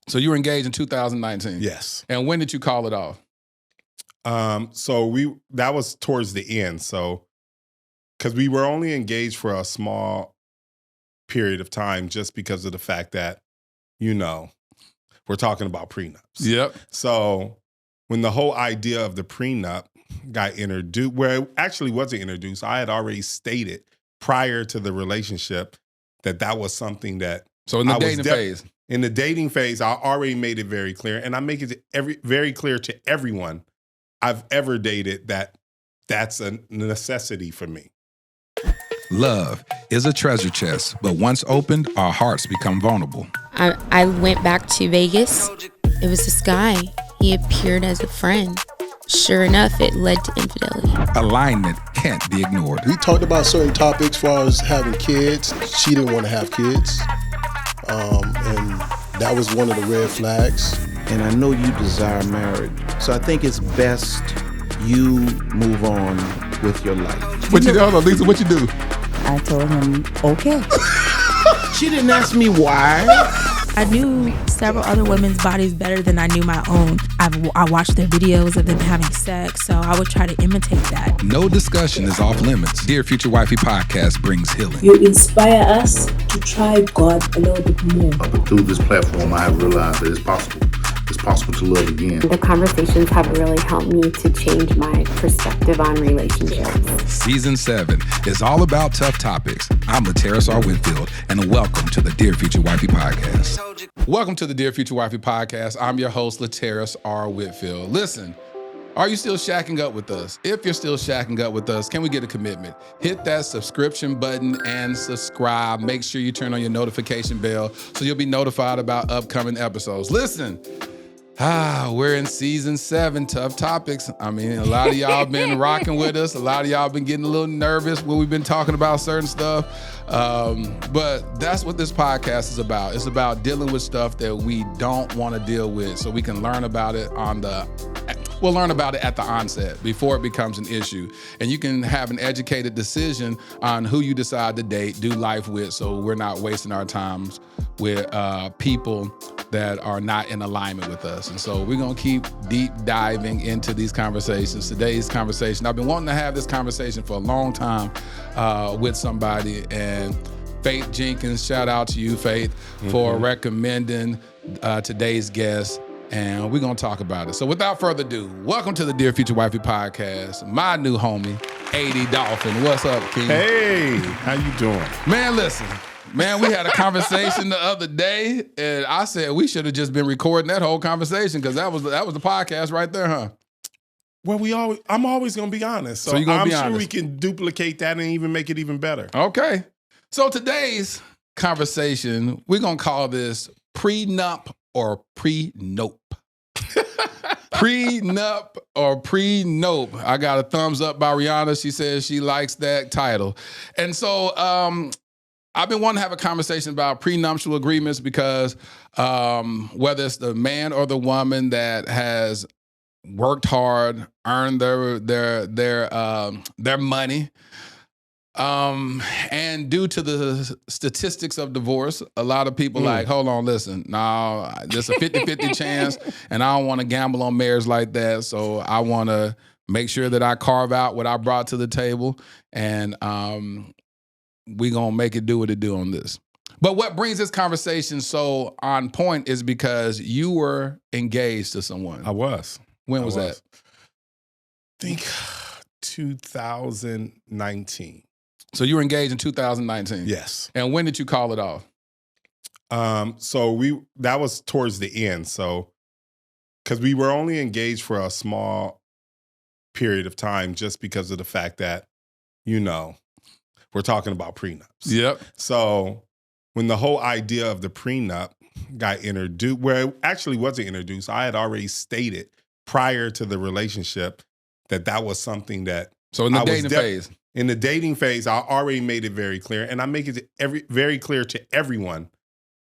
So you were engaged in 2019? Yes. And when did you call it off? That was towards the end. So, because we were only engaged for a small period of time just because of the fact that, we're talking about prenups. Yep. So when the whole idea of the prenup got introduced, where it actually wasn't introduced, I had already stated prior to the relationship that was something that. So in the dating phase. In the dating phase, I already made it very clear, and I make it very clear to everyone I've ever dated that that's a necessity for me. Love is a treasure chest, but once opened, our hearts become vulnerable. I went back to Vegas. It was this guy. He appeared as a friend. Sure enough, it led to infidelity. Alignment can't be ignored. We talked about certain topics as far as having kids. She didn't want to have kids. And that was one of the red flags. And I know you desire marriage. So I think it's best you move on with your life. Hold on, Lisa, what you do? I told him, okay. She didn't ask me why. I knew several other women's bodies better than I knew my own. I watched their videos of them having sex, so I would try to imitate that. No discussion is off limits. Dear Future Wifey Podcast brings healing. You inspire us to try God a little bit more. But through this platform, I have realized that it's possible. It's possible to love again. The conversations have really helped me to change my perspective on relationships. Season 7 is all about tough topics. I'm Laterras R. Whitfield, and welcome to the Dear Future Wifey Podcast. Welcome to the Dear Future Wifey Podcast. I'm your host, Laterras R. Whitfield. Listen, are you still shacking up with us? If you're still shacking up with us, can we get a commitment? Hit that subscription button and subscribe. Make sure you turn on your notification bell so you'll be notified about upcoming episodes. Listen, we're in season 7, tough topics. I mean, a lot of y'all been rocking with us. A lot of y'all been getting a little nervous when we've been talking about certain stuff. But that's what this podcast is about. It's about dealing with stuff that we don't want to deal with so we can learn about it we'll learn about it at the onset before it becomes an issue. And you can have an educated decision on who you decide to date, do life with, so we're not wasting our times with people that are not in alignment with us. And so we're going to keep deep diving into these conversations. Today's conversation, I've been wanting to have this conversation for a long time with somebody. And Faith Jenkins, shout out to you, Faith, for recommending today's guest. And we're going to talk about it. So without further ado, welcome to the Dear Future Wifey Podcast. My new homie, A.D Dolphin. What's up, King? Hey, how you doing? Man, listen. Man, we had a conversation the other day, and I said we should have just been recording that whole conversation because that was the podcast right there, huh? Well, I'm always going to be honest. So you're gonna be I'm sure honest. we can duplicate that and even make it even better. Okay. So today's conversation, we're going to call this Prenup or Prenope. Prenup or Prenope. I got a thumbs up by Rihanna. She says she likes that title. And so I've been wanting to have a conversation about prenuptial agreements because whether it's the man or the woman that has worked hard, earned their money, and due to the statistics of divorce, a lot of people like, hold on, listen, no, there's a 50-50 chance, and I don't want to gamble on marriage like that, so I want to make sure that I carve out what I brought to the table, and we going to make it do what it do on this. But what brings this conversation so on point is because you were engaged to someone. I was. When was that? I think 2019. So you were engaged in 2019? Yes. And when did you call it off? That was towards the end. So, because we were only engaged for a small period of time just because of the fact that, we're talking about prenups. Yep. So when the whole idea of the prenup got introduced, where it actually wasn't introduced, I had already stated prior to the relationship that was something that. So in the dating phase. In the dating phase, I already made it very clear, and I make it very clear to everyone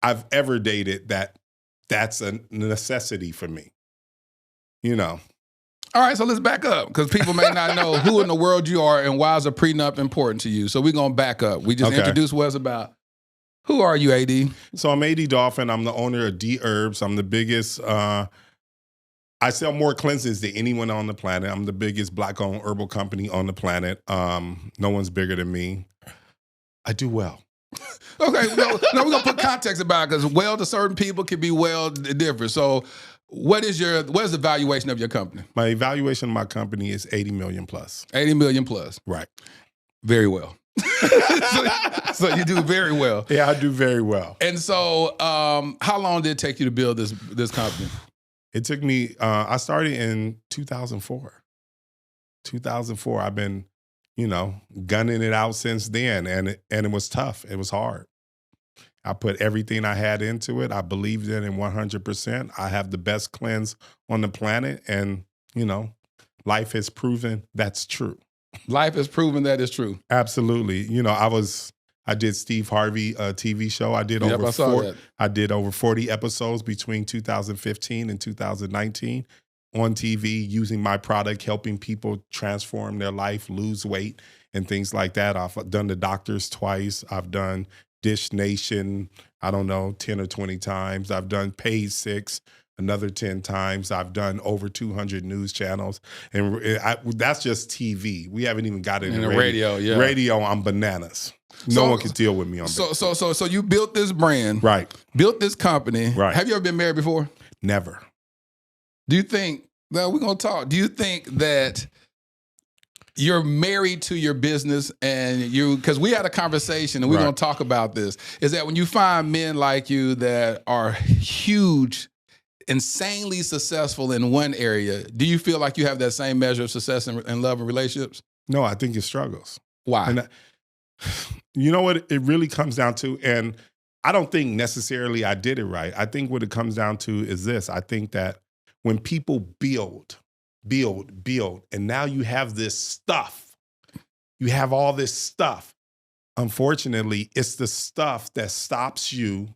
I've ever dated that that's a necessity for me. All right, so let's back up because people may not know who in the world you are and why is a prenup important to you. So we're going to back up. We just introduced what it's about. Who are you, AD? So I'm A.D Dolphin. I'm the owner of Dherbs. I'm the biggest. I sell more cleansings than anyone on the planet. I'm the biggest Black-owned herbal company on the planet. No one's bigger than me. I do well. Okay, no, we're gonna put context about it because well to certain people can be well different. So, what is the valuation of your company? My valuation of my company is 80 million plus. 80 million plus. Right. Very well. so you do very well. Yeah, I do very well. And so, how long did it take you to build this company? It took me. I started in 2004. 2004. I've been, gunning it out since then, and it was tough. It was hard. I put everything I had into it. I believed in it 100%. I have the best cleanse on the planet, and life has proven that's true. Life has proven that is true. Absolutely. I did Steve Harvey TV show. I did over 40 episodes between 2015 and 2019 on TV using my product, helping people transform their life, lose weight, and things like that. I've done The Doctors twice. I've done Dish Nation, 10 or 20 times. I've done Page 6 another 10 times. I've done over 200 news channels. And that's just TV. We haven't even got it in radio. Yeah. Radio, I'm bananas. No one can deal with me on that. So you built this brand. Right. Built this company. Right. Have you ever been married before? Never. Do you think, well, we're going to talk. Do you think that you're married to your business and because we had a conversation and we're going to talk about this, is that when you find men like you that are huge, insanely successful in one area, do you feel like you have that same measure of success in love and relationships? No, I think it struggles. Why? And you know what it really comes down to? And I don't think necessarily I did it right. I think what it comes down to is this. I think that when people build, and now you have this stuff, you have all this stuff. Unfortunately, it's the stuff that stops you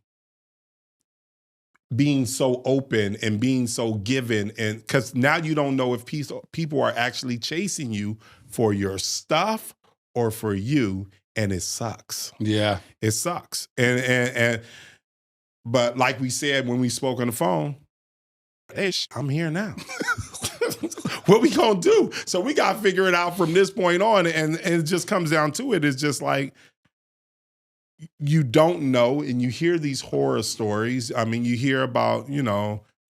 being so open and being so given. And because now you don't know if people are actually chasing you for your stuff or for you. And it sucks. Yeah. It sucks. But like we said when we spoke on the phone, hey, I'm here now. What we gonna do? So we gotta figure it out from this point on. And it just comes down to it. It's just like, you don't know, and you hear these horror stories. I mean, you hear about,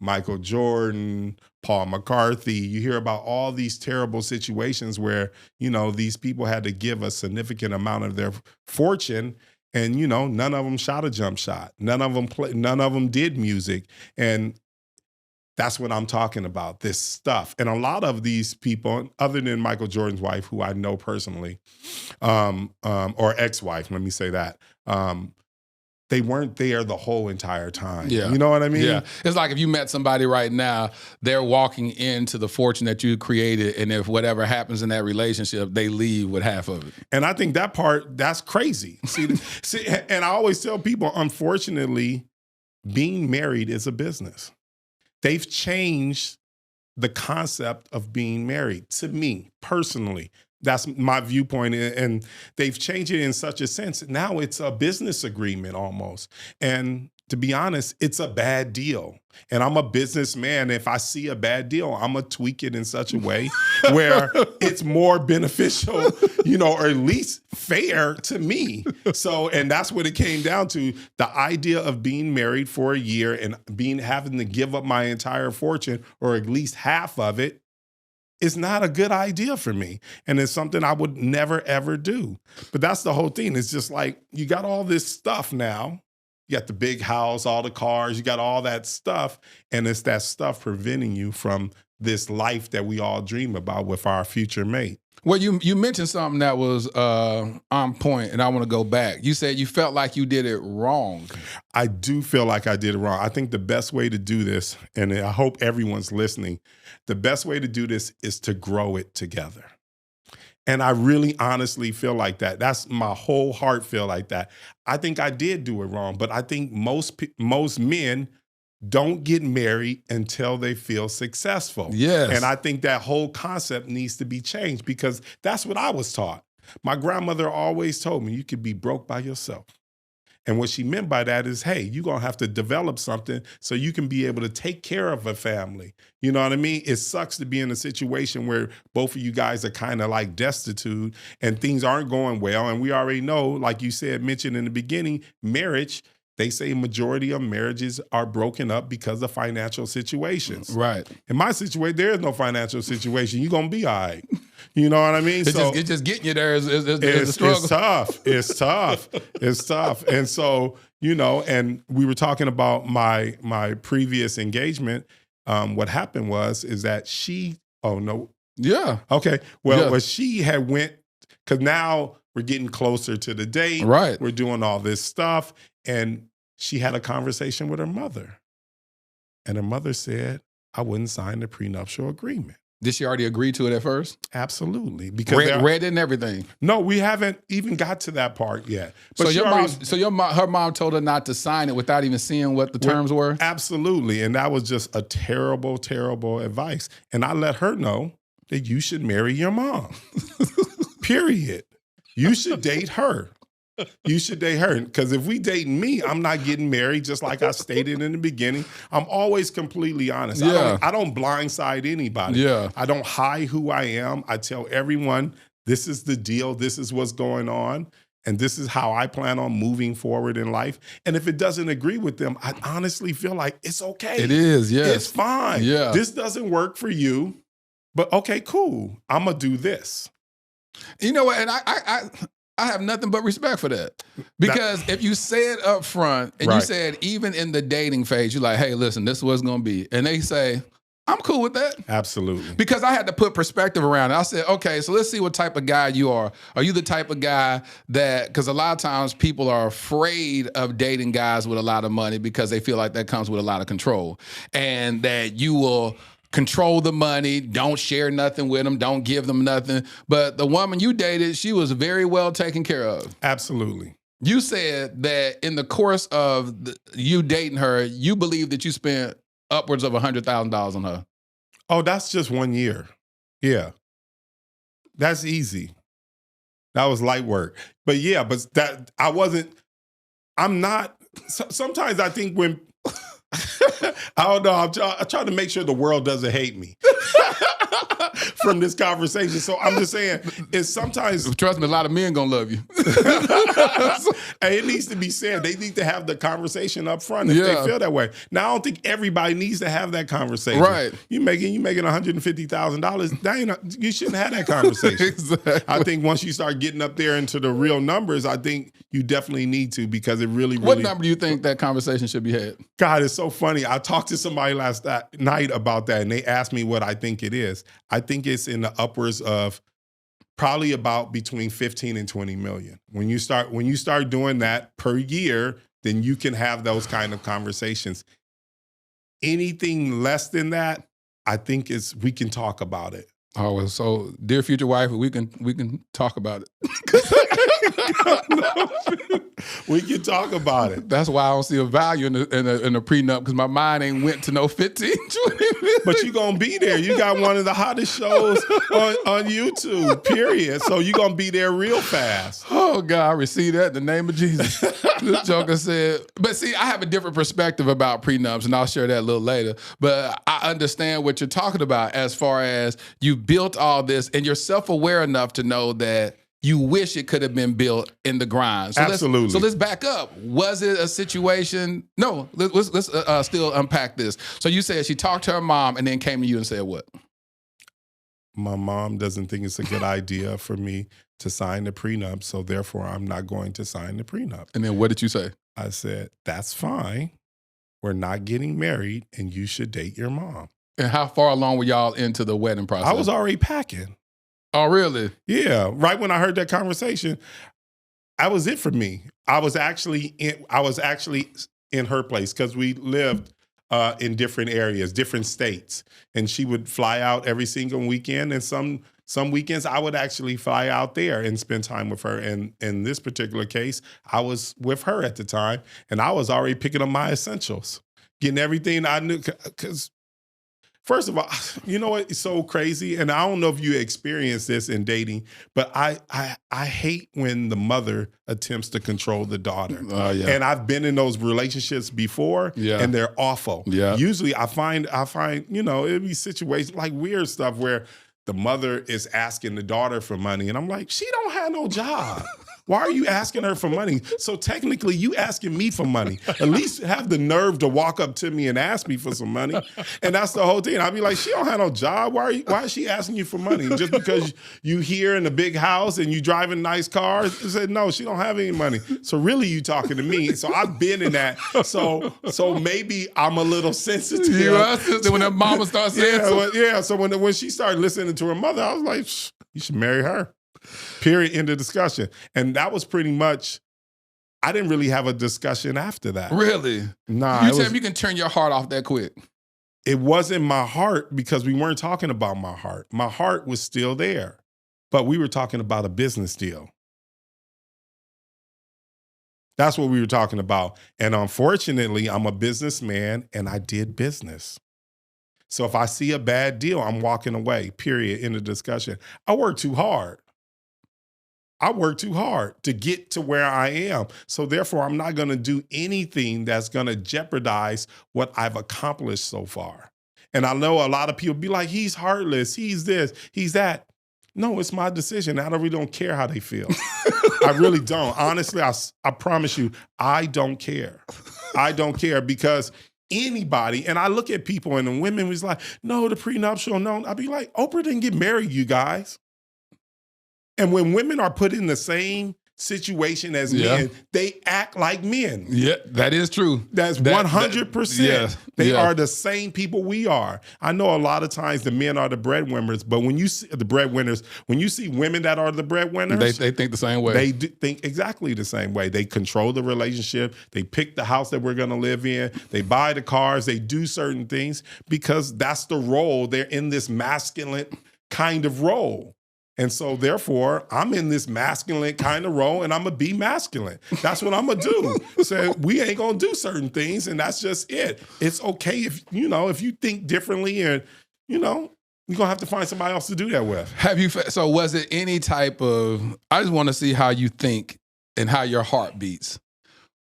Michael Jordan, Paul McCarthy. You hear about all these terrible situations where, these people had to give a significant amount of their fortune, and, none of them shot a jump shot. None of them did music. And that's what I'm talking about, this stuff. And a lot of these people, other than Michael Jordan's wife, who I know personally, or ex-wife, let me say that, they weren't there the whole entire time. Yeah. You know what I mean? Yeah. It's like if you met somebody right now, they're walking into the fortune that you created, and if whatever happens in that relationship, they leave with half of it. And I think that part, that's crazy. See, and I always tell people, unfortunately, being married is a business. They've changed the concept of being married to me personally. That's my viewpoint. And they've changed it in such a sense. Now it's a business agreement almost. And to be honest, it's a bad deal. And I'm a businessman. If I see a bad deal, I'm going to tweak it in such a way where it's more beneficial, or at least fair to me. So, and that's what it came down to. The idea of being married for a year and having to give up my entire fortune, or at least half of it, is not a good idea for me. And it's something I would never, ever do. But that's the whole thing. It's just like, you got all this stuff now. You got the big house, all the cars, you got all that stuff. And it's that stuff preventing you from this life that we all dream about with our future mate. Well, you mentioned something that was on point, and I want to go back. You said you felt like you did it wrong. I do feel like I did it wrong. I think the best way to do this, and I hope everyone's listening, the best way to do this is to grow it together. And I really honestly feel like that. That's my whole heart feel like that. I think I did do it wrong, but I think most men don't get married until they feel successful. Yes. And I think that whole concept needs to be changed, because that's what I was taught. My grandmother always told me, you could be broke by yourself. And what she meant by that is, hey, you're going to have to develop something so you can be able to take care of a family. You know what I mean? It sucks to be in a situation where both of you guys are kind of like destitute and things aren't going well. And we already know, like you said, mentioned in the beginning, marriage, they say majority of marriages are broken up because of financial situations. Right. In my situation, there is no financial situation. You're going to be all right. You know what I mean? It's just getting you there is a struggle. It's tough. It's tough. It's tough. And so, you know, and we were talking about my previous engagement. What happened is that she, oh no. Yeah. Okay. Well, she had went, because now we're getting closer to the date. Right. We're doing all this stuff. And she had a conversation with her mother. And her mother said, I wouldn't sign the prenuptial agreement. Did she already agree to it at first? Absolutely. Because read it and everything. No, we haven't even got to that part yet. But her mom told her not to sign it without even seeing what the terms were? Absolutely. And that was just a terrible, terrible advice. And I let her know that you should marry your mom. Period. You should date her. You should date her. Because if we dating me, I'm not getting married, just like I stated in the beginning. I'm always completely honest. Yeah. I don't blindside anybody. Yeah. I don't hide who I am. I tell everyone, this is the deal. This is what's going on. And this is how I plan on moving forward in life. And if it doesn't agree with them, I honestly feel like it's okay. It is, yes. It's fine. Yeah. This doesn't work for you, but okay, cool. I'm going to do this. You know what? And I have nothing but respect for that. Because if you say it up front and you said even in the dating phase, you're like, hey, listen, this is what's going to be. And they say, I'm cool with that. Absolutely. Because I had to put perspective around it. I said, okay, so let's see what type of guy you are. Are you the type of guy that, because a lot of times people are afraid of dating guys with a lot of money because they feel like that comes with a lot of control. And that you will control the money, don't share nothing with them, don't give them nothing. But the woman you dated, she was very well taken care of. Absolutely. You said that in the course of you dating her, you believe that you spent upwards of $100,000 on her. Oh, that's just 1 year. Yeah. That's easy. That was light work. But yeah, but I'm not, sometimes I think when, I don't know, I'm trying to make sure the world doesn't hate me from this conversation. So I'm just saying, it's sometimes... Trust me, a lot of men gonna love you. And it needs to be said. They need to have the conversation up front if they feel that way. Now, I don't think everybody needs to have that conversation. Right. You making $150,000. You shouldn't have that conversation. Exactly. I think once you start getting up there into the real numbers, I think you definitely need to, because it really... What number do you think that conversation should be had? God, it's so funny. I talked to somebody last night about that, and they asked me what I think it is. I think it's in the upwards of probably about between 15 and 20 million. When you start doing that per year, then you can have those kind of conversations. Anything less than that, I think we can talk about it. Oh, so dear future wife, we can talk about it. We can talk about it. That's why I don't see a value in a prenup, because my mind ain't went to no 15, 20 million. But you're going to be there. You got one of the hottest shows on YouTube, period. So you're going to be there real fast. Oh, God, I receive that in the name of Jesus. This joker said, but see, I have a different perspective about prenups, and I'll share that a little later. But I understand what you're talking about as far as you built all this and you're self-aware enough to know that you wish it could have been built in the grind. So Absolutely. Let's back up. Was it a situation? No, let's still unpack this. So you said she talked to her mom and then came to you and said what? My mom doesn't think it's a good idea for me to sign the prenup, so therefore I'm not going to sign the prenup. And then what did you say? I said, that's fine. We're not getting married, and you should date your mom. And how far along were y'all into the wedding process? I was already packing. Oh, really? Yeah. Right when I heard that conversation, that was it for me. I was actually in her place, because we lived in different areas, different states, and she would fly out every single weekend, and some weekends I would actually fly out there and spend time with her. And in this particular case, I was with her at the time, and I was already picking up my essentials, getting everything I knew, because First of all, you know what? It's so crazy. And I don't know if you experience this in dating, but I hate when the mother attempts to control the daughter. Yeah. And I've been in those relationships before, and they're awful. Yeah. Usually I find, you know, it'd be situations like weird stuff where the mother is asking the daughter for money. And I'm like, she don't have no job. Why are you asking her for money? So technically, you asking me for money. At least have the nerve to walk up to me and ask me for some money. And that's the whole thing. I'd be like, she don't have no job. Why is she asking you for money? Just because you here in a big house and you driving nice cars? I said, no, she don't have any money. So really, you talking to me. So I've been in that. So maybe I'm a little sensitive. When that mama starts saying So when she started listening to her mother, I was like, you should marry her. Period. End of discussion. And that was pretty much, I didn't really have a discussion after that. Really? Nah. You tell me you can turn your heart off that quick. It wasn't my heart because we weren't talking about my heart. My heart was still there, but we were talking about a business deal. That's what we were talking about. And unfortunately, I'm a businessman and I did business. So if I see a bad deal, I'm walking away, period, in the discussion. I work too hard. To get to where I am. So therefore, I'm not going to do anything that's going to jeopardize what I've accomplished so far. And I know a lot of people be like, he's heartless, he's this, he's that. No, it's my decision. I really don't care how they feel. I really don't. Honestly, I promise you, I don't care. I don't care because anybody, and I look at people and the women was like, no, the prenuptial, no. I'd be like, Oprah didn't get married, you guys. And when women are put in the same situation as men, they act like men. Yeah, that is true. That's 100%. They are the same people we are. I know a lot of times the men are the breadwinners, but when you see the breadwinners, when you see women that are the breadwinners, they think the same way. They think exactly the same way. They control the relationship. They pick the house that we're going to live in. They buy the cars. They do certain things because that's the role. They're in this masculine kind of role. And so therefore, I'm in this masculine kind of role and I'm going to be masculine. That's what I'm going to do. So we ain't going to do certain things and that's just it. It's okay if you think differently and, you're going to have to find somebody else to do that with. So was it any type of, I just want to see how you think and how your heart beats.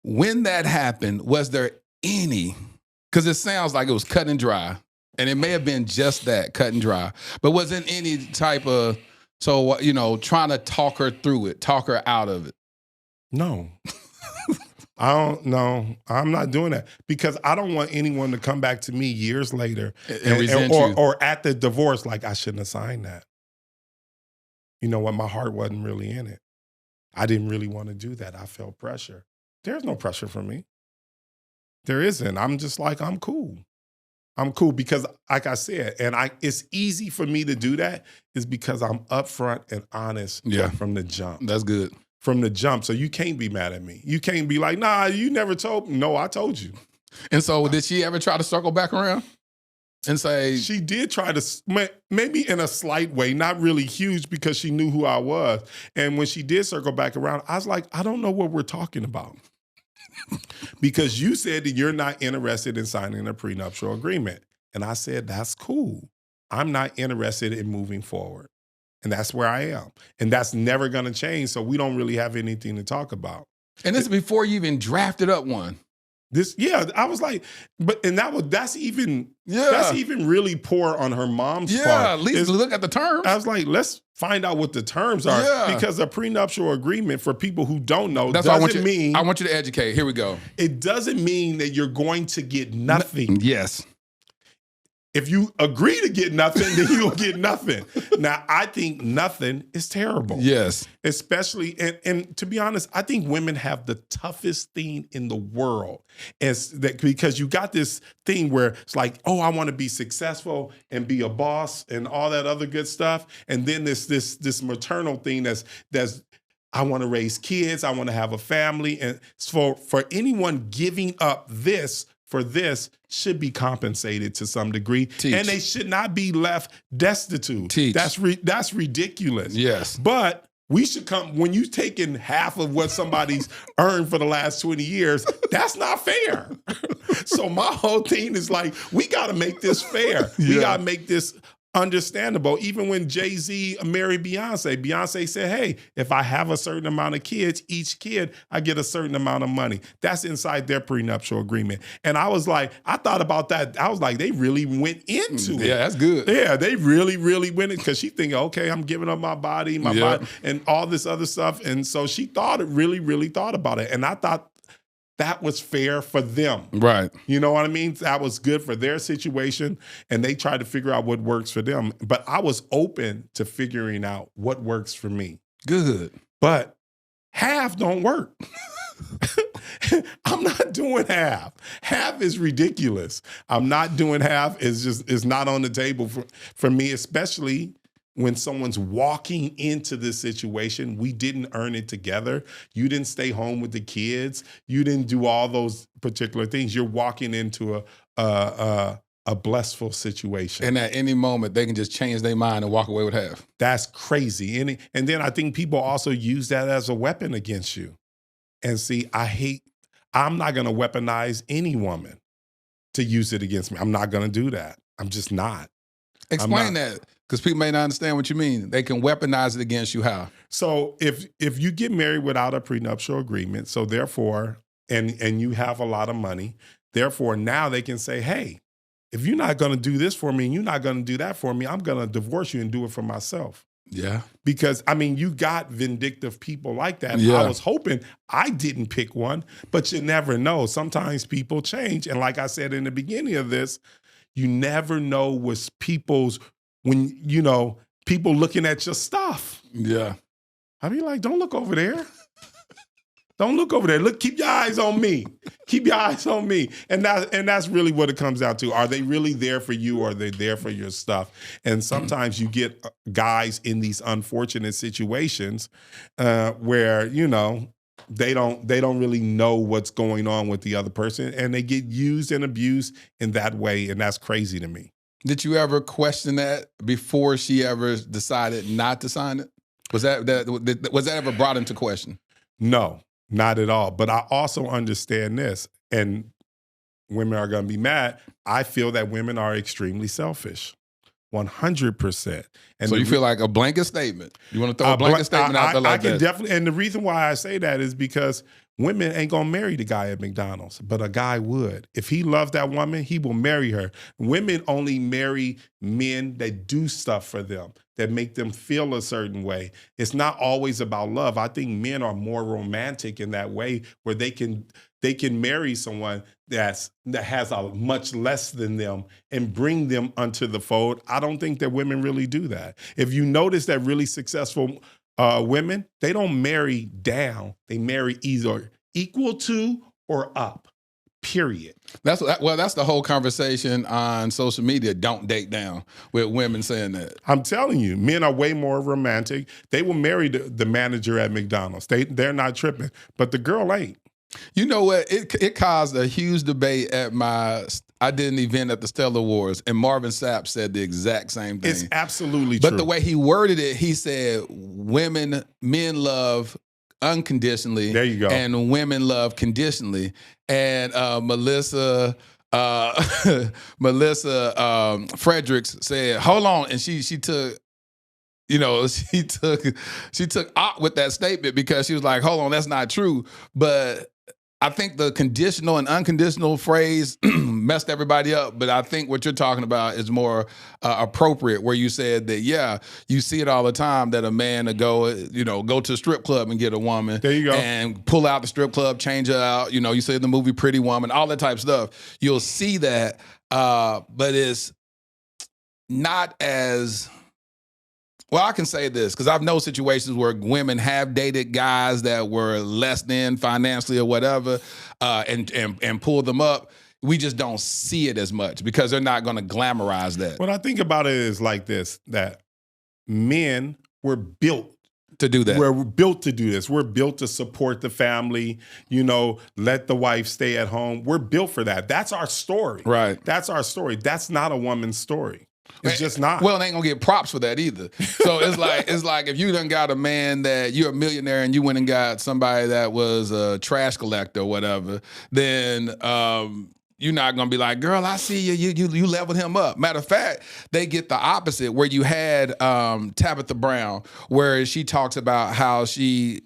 When that happened, was there any, because it sounds like it was cut and dry and it may have been just that, cut and dry, but wasn't any type of, trying to talk her through it, talk her out of it. No. I don't know. I'm not doing that because I don't want anyone to come back to me years later and resent you. Or at the divorce like I shouldn't have signed that. You know what? My heart wasn't really in it. I didn't really want to do that. I felt pressure. There's no pressure for me. There isn't. I'm just like, I'm cool. I'm cool because, like I said, and it's easy for me to do that is because I'm upfront and honest from the jump. That's good. From the jump. So you can't be mad at me. You can't be like, nah, you never told me. No, I told you. And so did she ever try to circle back around and say? She did try to, maybe in a slight way, not really huge because she knew who I was. And when she did circle back around, I was like, I don't know what we're talking about. Because you said that you're not interested in signing a prenuptial agreement. And I said, that's cool. I'm not interested in moving forward. And that's where I am. And that's never going to change. So we don't really have anything to talk about. And this is before you even drafted up one. I was like, that's even really poor on her mom's part. Yeah, at least look at the terms. I was like, let's find out what the terms are. Yeah. Because a prenuptial agreement, for people who don't know, I want you to educate. Here we go. It doesn't mean that you're going to get nothing. Yes. If you agree to get nothing, then you'll get nothing. Now, I think nothing is terrible. Yes. Especially, and to be honest, I think women have the toughest thing in the world. Because you got this thing where it's like, oh, I want to be successful and be a boss and all that other good stuff. And then this maternal thing that's I want to raise kids, I want to have a family. And for anyone giving up this for this should be compensated to some degree. Teach. And they should not be left destitute. Teach. That's ridiculous. Yes. But we should when you've taken half of what somebody's earned for the last 20 years, that's not fair. So my whole thing is like, we got to make this fair. We got to make this understandable. Even when Jay-Z married Beyonce said, hey, if I have a certain amount of kids, each kid, I get a certain amount of money. That's inside their prenuptial agreement. And I was like, I thought about that. I was like, they really went into it. Yeah, that's good. Yeah, they really, really went in, because she thinking, okay, I'm giving up my body, and all this other stuff. And so she really thought about it. And I thought that was fair for them. Right. You know what I mean? That was good for their situation, and they tried to figure out what works for them. But I was open to figuring out what works for me. Good. But half don't work. I'm not doing half. Half is ridiculous. I'm not doing half. It's not on the table for me, especially when someone's walking into this situation. We didn't earn it together. You didn't stay home with the kids. You didn't do all those particular things. You're walking into a blissful situation. And at any moment, they can just change their mind and walk away with half. That's crazy. And then I think people also use that as a weapon against you. And see, I'm not going to weaponize any woman to use it against me. I'm not going to do that. I'm just not. Explain that, because people may not understand what you mean. They can weaponize it against you how? So if you get married without a prenuptial agreement, so therefore, and you have a lot of money, therefore now they can say, hey, if you're not going to do this for me and you're not going to do that for me, I'm going to divorce you and do it for myself. Yeah. Because, I mean, you got vindictive people like that. Yeah. I was hoping I didn't pick one, but you never know. Sometimes people change. And like I said in the beginning of this, you never know what's people looking at your stuff. Yeah. I mean, like, don't look over there. Don't look over there. Look, keep your eyes on me. Keep your eyes on me. And that's really what it comes down to. Are they really there for you, or are they there for your stuff? And sometimes you get guys in these unfortunate situations where, they don't really know what's going on with the other person, and they get used and abused in that way, and that's crazy to me. Did you ever question that before she ever decided not to sign it? Was that ever brought into question? No. Not at all. But I also understand this, and women are going to be mad. I feel that women are extremely selfish, 100%. And so you feel like a blanket statement? You want to throw a blanket statement out there like that? I can definitely, and the reason why I say that is because women ain't going to marry the guy at McDonald's, but a guy would. If he loves that woman, he will marry her. Women only marry men that do stuff for them, that make them feel a certain way. It's not always about love. I think men are more romantic in that way, where they can marry someone that has a much less than them and bring them onto the fold. I don't think that women really do that. If you notice that really successful women, they don't marry down. They marry either equal to or up, period. That's the whole conversation on social media. Don't date down, with women saying that. I'm telling you, men are way more romantic. They will marry the manager at McDonald's. They're not tripping, but the girl ain't. You know what? It caused a huge debate at I did an event at the Stellar Awards, and Marvin Sapp said the exact same thing. It's absolutely true. But the way he worded it, he said men love unconditionally. There you go. And women love conditionally. And Melissa Fredericks said, hold on. And she took out with that statement, because she was like, hold on, that's not true. But I think the conditional and unconditional phrase messed everybody up. But I think what you're talking about is more appropriate, where you said that, yeah, you see it all the time, that a man will go to a strip club and get a woman. There you go. And pull out the strip club, change her out. You see the movie Pretty Woman, all that type of stuff. You'll see that, but it's not as... Well, I can say this, because I've known situations where women have dated guys that were less than financially or whatever, and pull them up. We just don't see it as much, because they're not going to glamorize that. What I think about it is like this, that men were built to do that. We're built to do this. We're built to support the family, let the wife stay at home. We're built for that. That's our story. Right. That's our story. That's not a woman's story. It's just not. Well, they ain't gonna get props for that either. So it's like if you done got a man that you're a millionaire and you went and got somebody that was a trash collector or whatever, then you're not gonna be like, girl, I see you leveled him up. Matter of fact, they get the opposite, where you had Tabitha Brown, where she talks about how she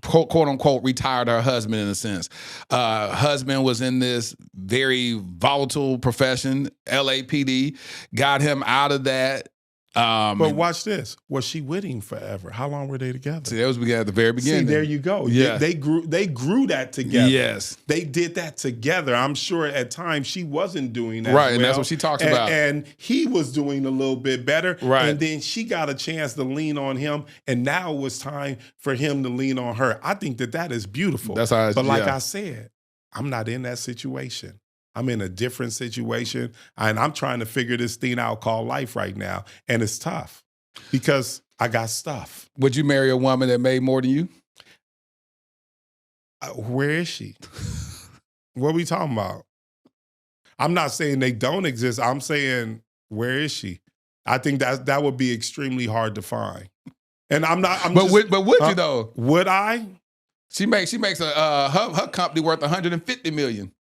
quote unquote retired her husband in a sense. Husband was in this very volatile profession, LAPD, got him out of that. But watch this. Was she with him forever? How long were they together? See, that was at the very beginning. See, there you go. Yeah. They grew that together. Yes. They did that together. I'm sure at times she wasn't doing that. Right, and that's what she talks about. And he was doing a little bit better. Right. And then she got a chance to lean on him, and now it was time for him to lean on her. I think that is beautiful. That's how But like I said, I'm not in that situation. I'm in a different situation, and I'm trying to figure this thing out called life right now, and it's tough because I got stuff. Would you marry a woman that made more than you? Where is she? What are we talking about? I'm not saying they don't exist. I'm saying, where is she? I think that would be extremely hard to find. And But would you though? Would I? She makes her company worth $150 million.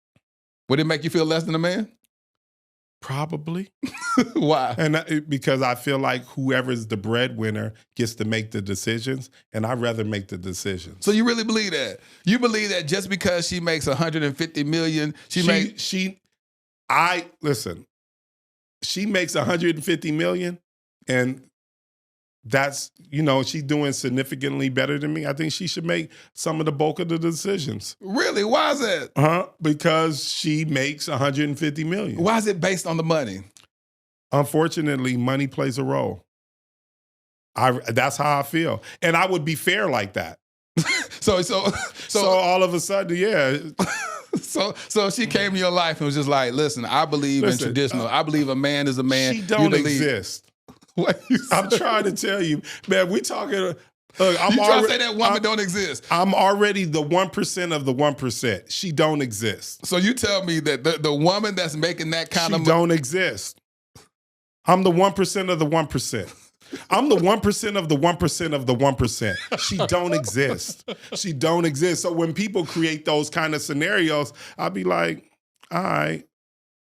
Would it make you feel less than a man? Probably. Why? And because I feel like whoever's the breadwinner gets to make the decisions, and I'd rather make the decisions. So you really believe that? You believe that just because she makes $150 million, she makes $150 million, and that's, she's doing significantly better than me. I think she should make some of the bulk of the decisions. Really? Why is that? Because she makes $150 million. Why is it based on the money? Unfortunately, money plays a role. That's how I feel. And I would be fair like that. So all of a sudden, yeah. So she came to your life and was just like, listen, I believe in traditional. I believe a man is a man. She don't exist. I'm trying to tell you, man, we talking. Look, you trying to say that woman don't exist? I'm already the 1% of the 1%. She don't exist. So you tell me that the woman that's making that kind of money don't exist. I'm the 1% of the 1%. I'm the 1% of the 1% of the 1%. She don't exist. She don't exist. So when people create those kind of scenarios, I'll be like, all right,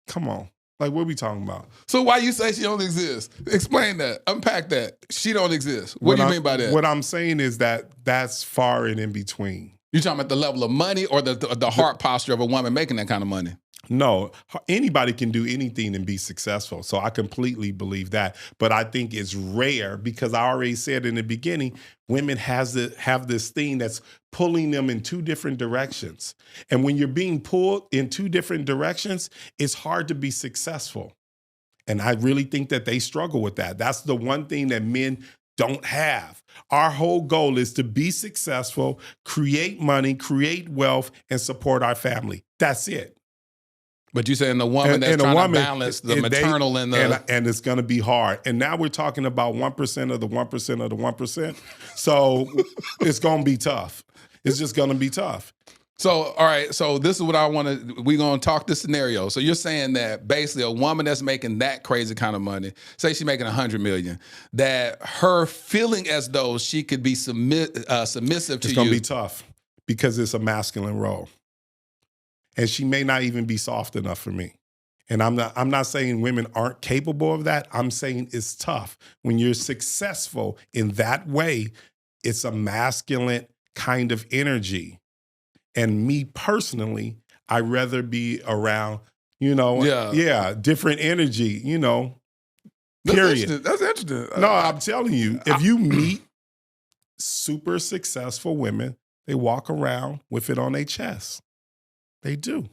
come on. Like, what are we talking about? So why you say she don't exist? Explain that. Unpack that. She don't exist. What do you mean by that? What I'm saying is that's far and in between. You talking about the level of money or the heart posture of a woman making that kind of money? No, anybody can do anything and be successful. So I completely believe that. But I think it's rare because I already said in the beginning, women have this thing that's pulling them in two different directions. And when you're being pulled in two different directions, it's hard to be successful. And I really think that they struggle with that. That's the one thing that men don't have. Our whole goal is to be successful, create money, create wealth, and support our family. That's it. But you're saying the woman that's trying to balance the maternal and the... And it's going to be hard. And now we're talking about 1% of the 1% of the 1%. So it's going to be tough. It's just going to be tough. So, all right. So this is what I want to... We're going to talk this scenario. So you're saying that basically a woman that's making that crazy kind of money, say she's making $100 million, that her feeling as though she could be submissive to you... It's going to be tough because it's a masculine role. And she may not even be soft enough for me. And I'm not saying women aren't capable of that. I'm saying it's tough. When you're successful in that way, it's a masculine kind of energy. And me personally, I'd rather be around, different energy, period. That's interesting. No, I'm telling you, if you meet super successful women, they walk around with it on their chest. They do.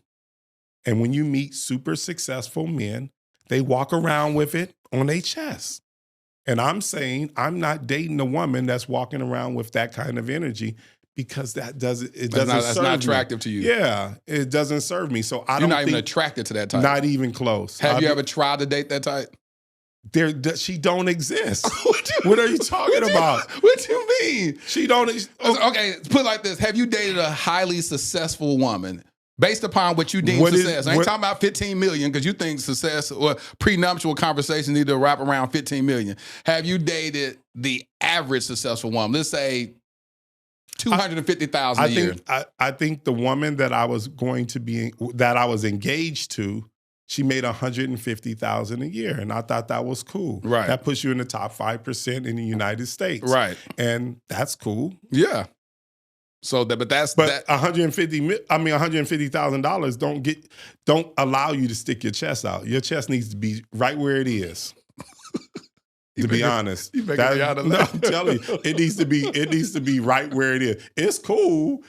And when you meet super successful men, they walk around with it on their chest. And I'm saying I'm not dating a woman that's walking around with that kind of energy because that's not attractive to you. Yeah, it doesn't serve me. So You're not even attracted to that type. Not even close. Have you ever tried to date that type? She don't exist. What are you talking about? What you mean? She don't. Okay, put it like this. Have you dated a highly successful woman? Based upon what you deem success. I ain't talking about 15 million because you think success or prenuptial conversations need to wrap around 15 million. Have you dated the average successful woman? Let's say $250,000 a year. I think the woman that I was engaged to, she made $150,000 a year, and I thought that was cool. Right. That puts you in the top 5% in the United States. Right. And that's cool. Yeah. So that, but $150,000 don't allow you to stick your chest out. Your chest needs to be right where it is. To be honest, I'm telling you, it needs to be right where it is. It's cool,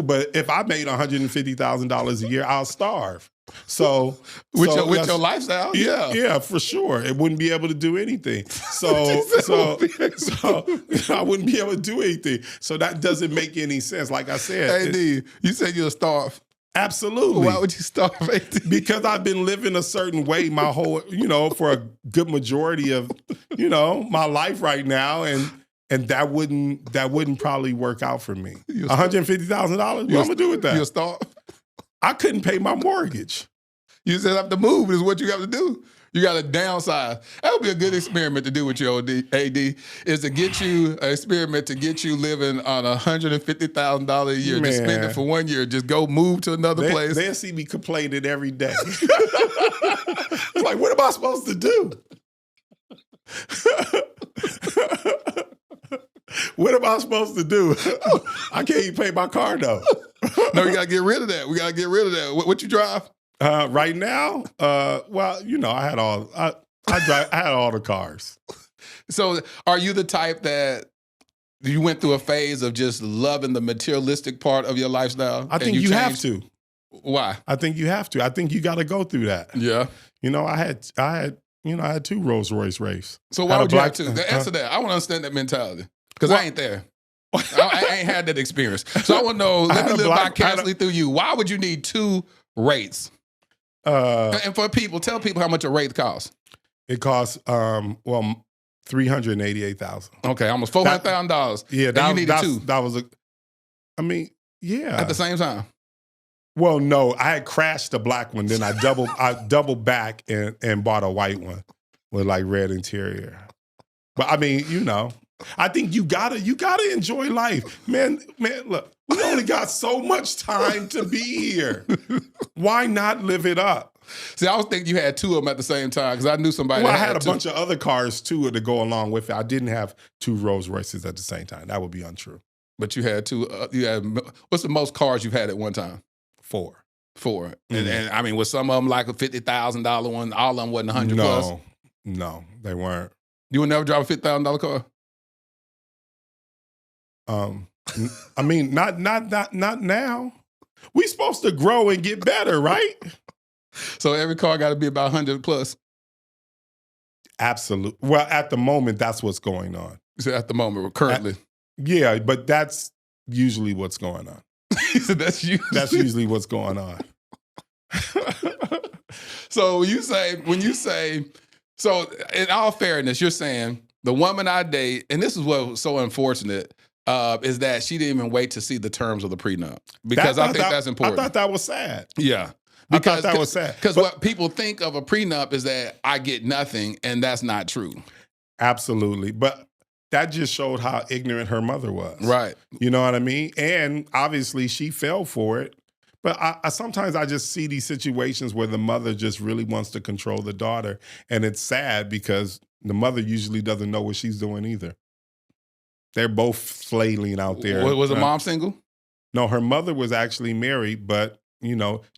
but if I made $150,000 a year, I'll starve. So with your lifestyle, yeah, for sure, it wouldn't be able to do anything. So I wouldn't be able to do anything. So that doesn't make any sense. Like I said, AD, you said you'll starve. Absolutely. Why would you starve, AD? Because I've been living a certain way my whole, for a good majority of, my life right now, and that wouldn't probably work out for me. $150,000. What am I gonna do with that? You'll starve. I couldn't pay my mortgage. You just have to move. Is what you have to do. You got to downsize. That would be a good experiment to do with your AD. Is to get you living on $150,000 a year. Just spend it for 1 year. Just go move to another place. They'll see me complaining every day. It's like, what am I supposed to do? What am I supposed to do? I can't even pay my car though. No, we got to get rid of that. What you drive? Right now, I had all I had all the cars. So, are you the type that you went through a phase of just loving the materialistic part of your lifestyle? I think you have to. Why? I think you have to. I think you got to go through that. Yeah. I had 2 Rolls Royce Wraiths. So why would you have 2? Answer that. I want to understand that mentality because I ain't there. I ain't had that experience. So I want to know. Let me live vicariously through you. Why would you need 2 Wraiths? And for people, tell people how much a Wraith costs. It costs $388,000. Okay, almost $400,000. Yeah, you needed 2. That was at the same time. Well, no, I had crashed the black one, then I doubled back and bought a white one with like red interior. But I think you gotta enjoy life, man. Look, we only got so much time to be here. Why not live it up? See, I was thinking you had 2 of them at the same time because I knew somebody. Well, I had a bunch of other cars too to go along with it. I didn't have 2 Rolls Royces at the same time. That would be untrue. But you had 2. What's the most cars you've had at one time? 4. Mm-hmm. And was some of them like a $50,000 one? All of them wasn't 100 plus. No, they weren't. You would never drive a $50,000 car. Not now. We supposed to grow and get better, right? So every car got to be about 100 plus. Absolutely. Well, at the moment, that's what's going on. So at the moment, currently. Yeah, but that's usually what's going on. So that's usually what's going on. So when you say, so in all fairness, you're saying the woman I date, and this is what was so unfortunate, is that she didn't even wait to see the terms of the prenup. Because I think that's important. I thought that was sad. Yeah. I thought that was sad. Because what people think of a prenup is that I get nothing, and that's not true. Absolutely. But that just showed how ignorant her mother was. Right. You know what I mean? And obviously she fell for it. But I sometimes I just see these situations where the mother just really wants to control the daughter. And it's sad because the mother usually doesn't know what she's doing either. They're both flailing out there. Was the mom single? No, her mother was actually married, but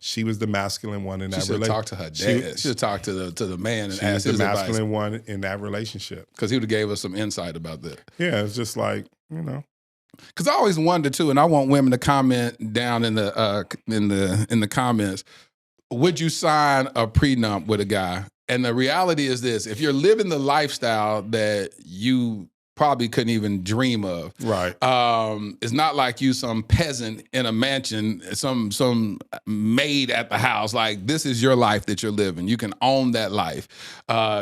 she was the masculine one in that relationship. She should talk to her dad. She should talk to the man and ask his advice. She was the masculine one in that relationship. Because he would have gave us some insight about that. Yeah, it's just like, Because I always wonder too, and I want women to comment down in the comments. Would you sign a prenup with a guy? And the reality is this: if you're living the lifestyle that you probably couldn't even dream of, right? It's not like you some peasant in a mansion, some maid at the house. Like, this is your life that you're living. You can own that life.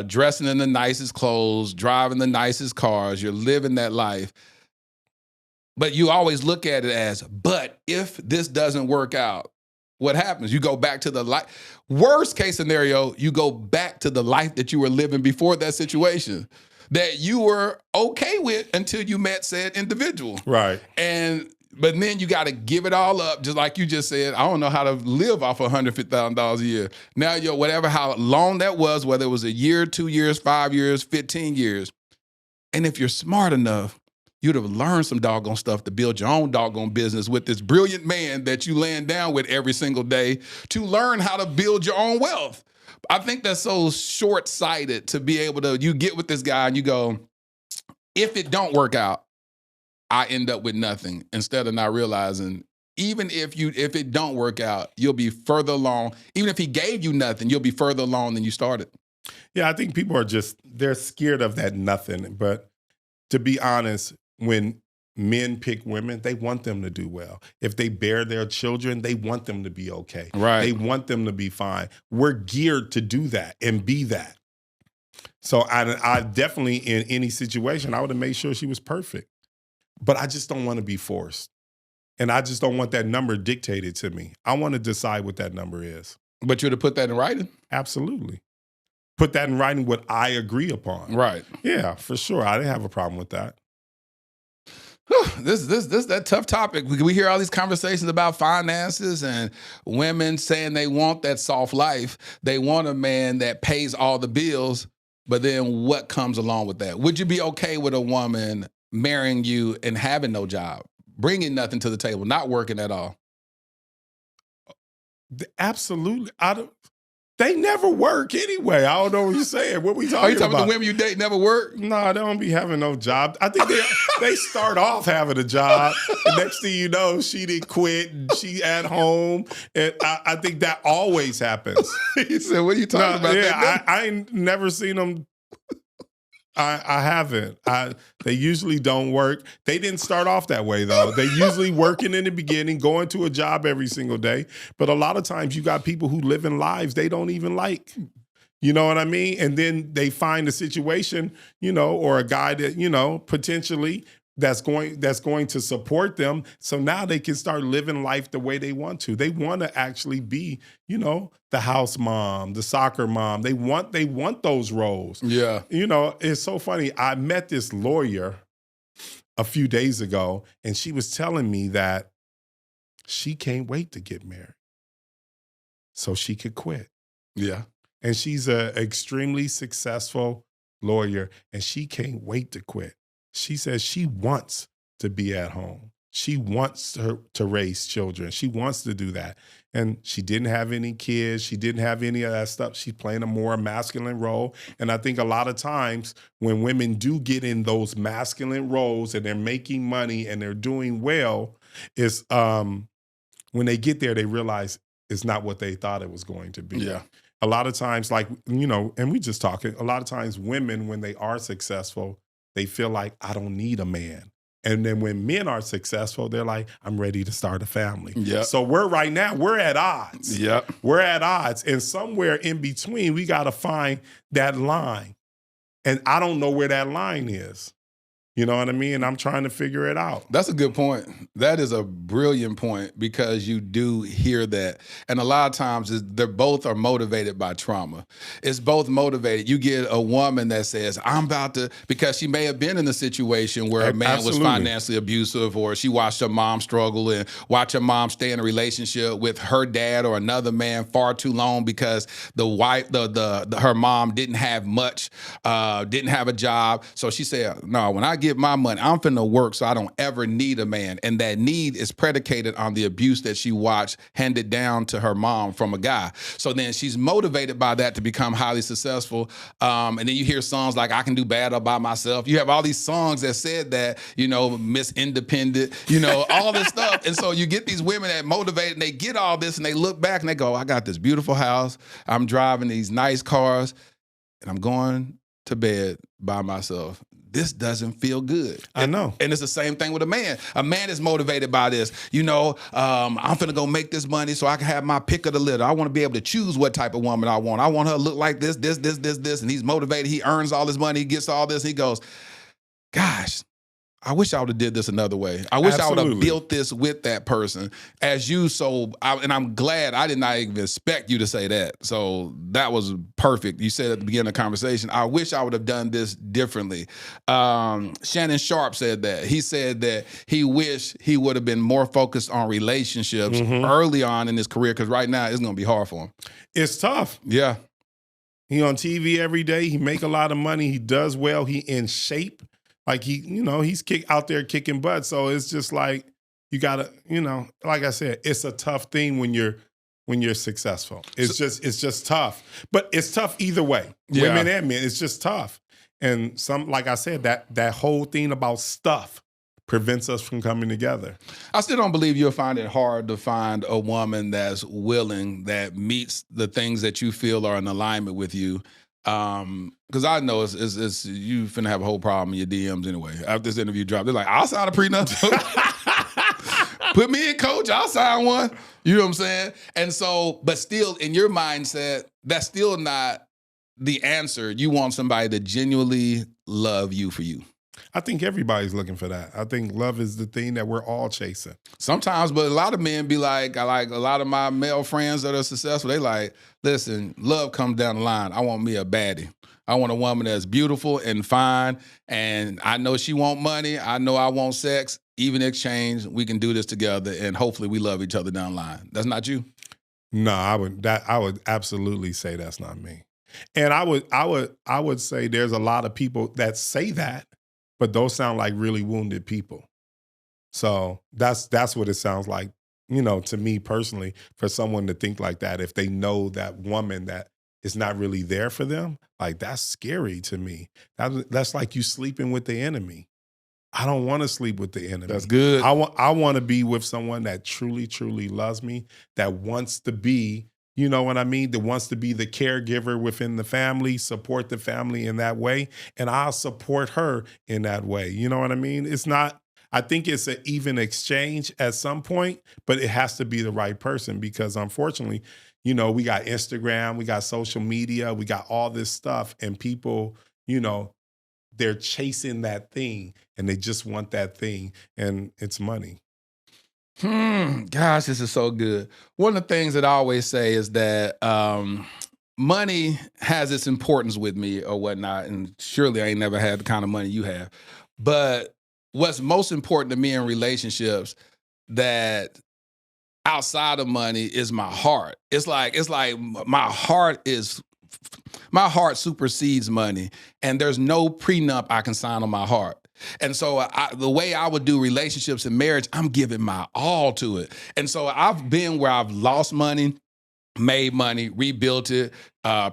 Dressing in the nicest clothes, driving the nicest cars. You're living that life. But you always look at it as, but if this doesn't work out, what happens? You go back to the life. Worst case scenario, you go back to the life that you were living before that situation that you were okay with until you met said individual. Right. And But then you got to give it all up, just like you just said. I don't know how to live off $150,000 a year. Now, whatever, how long that was, whether it was a year, 2 years, 5 years, 15 years. And if you're smart enough, you'd have learned some doggone stuff to build your own doggone business with this brilliant man that you laying down with every single day to learn how to build your own wealth. I think that's so short-sighted to be able to, you get with this guy and you go, if it don't work out, I end up with nothing, instead of not realizing, even if it don't work out, you'll be further along. Even if he gave you nothing, you'll be further along than you started. Yeah, I think people they're scared of that nothing. But to be honest, when men pick women, they want them to do well. If they bear their children, they want them to be okay. Right. They want them to be fine. We're geared to do that and be that. So I definitely, in any situation, I would have made sure she was perfect. But I just don't want to be forced. And I just don't want that number dictated to me. I want to decide what that number is. But you'd have put that in writing? Absolutely. Put that in writing, what I agree upon. Right. Yeah, for sure. I didn't have a problem with that. This that tough topic. We hear all these conversations about finances and women saying they want that soft life. They want a man that pays all the bills, but then what comes along with that? Would you be okay with a woman marrying you and having no job, bringing nothing to the table, not working at all? Absolutely. They never work anyway. I don't know what you're saying. What we talking about? Are you talking about the women you date never work? No, they don't be having no job. I think they start off having a job. The next thing you know, she did quit and she at home. And I think that always happens. He said, what are you talking about? Yeah, I ain't never seen them. I haven't. They usually don't work. They didn't start off that way, though. They usually working in the beginning, going to a job every single day. But a lot of times you got people who live in lives they don't even like. You know what I mean? And then they find a situation, or a guy that, potentially that's going to support them. So now they can start living life the way they want to. They want to actually be, the house mom, the soccer mom. They want those roles. Yeah. It's so funny. I met this lawyer a few days ago, and she was telling me that she can't wait to get married so she could quit. Yeah. And she's an extremely successful lawyer, and she can't wait to quit. She says she wants to be at home. She wants to raise children. She wants to do that. And she didn't have any kids. She didn't have any of that stuff. She's playing a more masculine role. And I think a lot of times when women do get in those masculine roles and they're making money and they're doing well, is when they get there, they realize it's not what they thought it was going to be. Yeah. A lot of times, and we just talking, a lot of times women, when they are successful, they feel like, I don't need a man. And then when men are successful, they're like, I'm ready to start a family. Yep. So we're at odds. Yep. We're at odds. And somewhere in between, we got to find that line. And I don't know where that line is. You know what I mean? And I'm trying to figure it out. That's a good point. That is a brilliant point, because you do hear that. And a lot of times they're both are motivated by trauma. It's both motivated. You get a woman that says, I'm about to, because she may have been in a situation where a man was financially abusive, or she watched her mom struggle and watch her mom stay in a relationship with her dad or another man far too long because the wife, her mom didn't have much, didn't have a job. So she said, no, when I get my money, I'm finna work so I don't ever need a man. And that need is predicated on the abuse that she watched handed down to her mom from a guy. So then she's motivated by that to become highly successful. And then you hear songs like I Can Do Bad All By Myself. You have all these songs that said that, Miss Independent, all this stuff. And so you get these women that motivate and they get all this and they look back and they go, I got this beautiful house. I'm driving these nice cars and I'm going to bed by myself. This doesn't feel good. I know. And it's the same thing with a man. A man is motivated by this. I'm finna go make this money so I can have my pick of the litter. I want to be able to choose what type of woman I want. I want her to look like this. And he's motivated. He earns all this money. He gets all this. He goes, gosh, I wish I would have did this another way. I wish I would have built this with that person as you. And I'm glad I did not even expect you to say that. So that was perfect. You said at the beginning of the conversation, I wish I would have done this differently. Shannon Sharp said that. He said that he wished he would have been more focused on relationships early on in his career, because right now it's going to be hard for him. It's tough. Yeah. He on TV every day. He make a lot of money. He does well. He in shape. Like he's out there kicking butt. So it's just like you gotta, like I said, it's a tough thing when you're successful. It's just tough. But it's tough either way. Yeah. Women and men, it's just tough. And like I said, that whole thing about stuff prevents us from coming together. I still don't believe you'll find it hard to find a woman that's willing, that meets the things that you feel are in alignment with you. Because I know it's you finna have a whole problem in your DMs anyway. After this interview dropped, they're like, I'll sign a prenup. Put me in, coach, I'll sign one. You know what I'm saying? And so, but still in your mindset, that's still not the answer. You want somebody to genuinely love you for you. I think everybody's looking for that. I think love is the thing that we're all chasing. Sometimes, but a lot of men be like a lot of my male friends that are successful, they like, listen, love comes down the line. I want me a baddie. I want a woman that's beautiful and fine, and I know she want money. I know I want sex. Even exchange, we can do this together, and hopefully we love each other down the line. That's not you? No, I would absolutely say that's not me. And I would say there's a lot of people that say that, but those sound like really wounded people. So that's what it sounds like, to me personally, for someone to think like that, if they know that woman that is not really there for them, like that's scary to me. That's like you sleeping with the enemy. I don't want to sleep with the enemy. That's good. I want to be with someone that truly, truly loves me, that wants to be, you know what I mean? That wants to be the caregiver within the family, support the family in that way. And I'll support her in that way. You know what I mean? I think it's an even exchange at some point, but it has to be the right person, because unfortunately, we got Instagram, we got social media, we got all this stuff, and people, they're chasing that thing and they just want that thing, and it's money. Gosh, this is so good. One of the things that I always say is that money has its importance with me or whatnot, and surely I ain't never had the kind of money you have. But what's most important to me in relationships, that outside of money, is my heart. It's like my heart supersedes money, and there's no prenup I can sign on my heart. And so the way I would do relationships and marriage, I'm giving my all to it. And so I've been where I've lost money, made money, rebuilt it,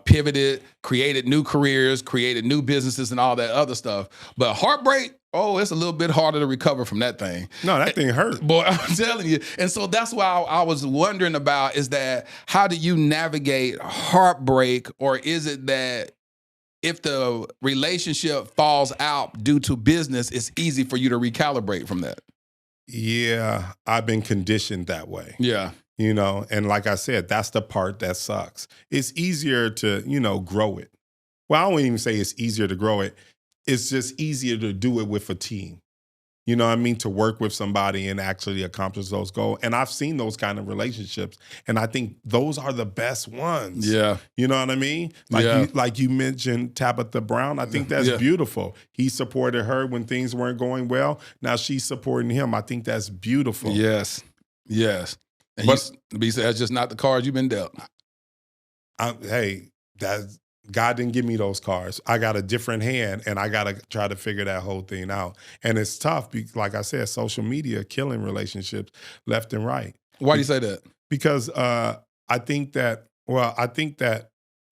pivoted, created new careers, created new businesses and all that other stuff. But heartbreak, it's a little bit harder to recover from that thing. No, that thing hurt. Boy, I'm telling you. And so that's why I was wondering about, is that how do you navigate heartbreak? Or is it that if the relationship falls out due to business, it's easy for you to recalibrate from that? Yeah, I've been conditioned that way. Yeah. And like I said, that's the part that sucks. It's easier to, grow it. Well, I wouldn't even say it's easier to grow it. It's just easier to do it with a team. You know what I mean? To work with somebody and actually accomplish those goals. And I've seen those kind of relationships, and I think those are the best ones. Yeah. You know what I mean? Like you mentioned Tabitha Brown. I think that's beautiful. He supported her when things weren't going well. Now she's supporting him. I think that's beautiful. Yes. Yes. And you said that's just not the cards you've been dealt. God didn't give me those cards. I got a different hand, and I got to try to figure that whole thing out. And it's tough. Like I said, social media killing relationships left and right. Why do you say that? Because I think that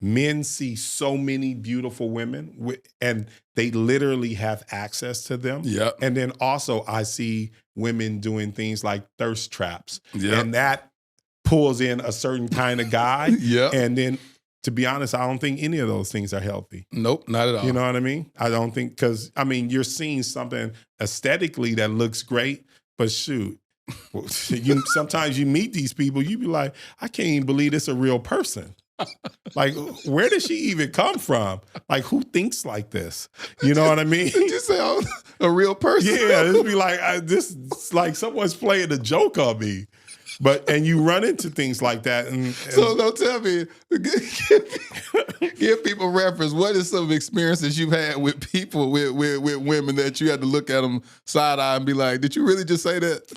men see so many beautiful women, and they literally have access to them. Yep. And then also I see women doing things like thirst traps. Yep. And that pulls in a certain kind of guy. Yep. And then, to be honest, I don't think any of those things are healthy. Nope, not at all. You know what I mean? I don't think, because, you're seeing something aesthetically that looks great, but shoot, sometimes you meet these people, you be like, I can't even believe it's a real person. Like, where did she even come from? Like, who thinks like this? You know what I mean? Did you say a real person? Yeah, it'd be like, this like someone's playing a joke on me. And you run into things like that. And so don't tell me, give people reference. What is some experiences you've had with people, with women that you had to look at them side eye and be like, did you really just say that?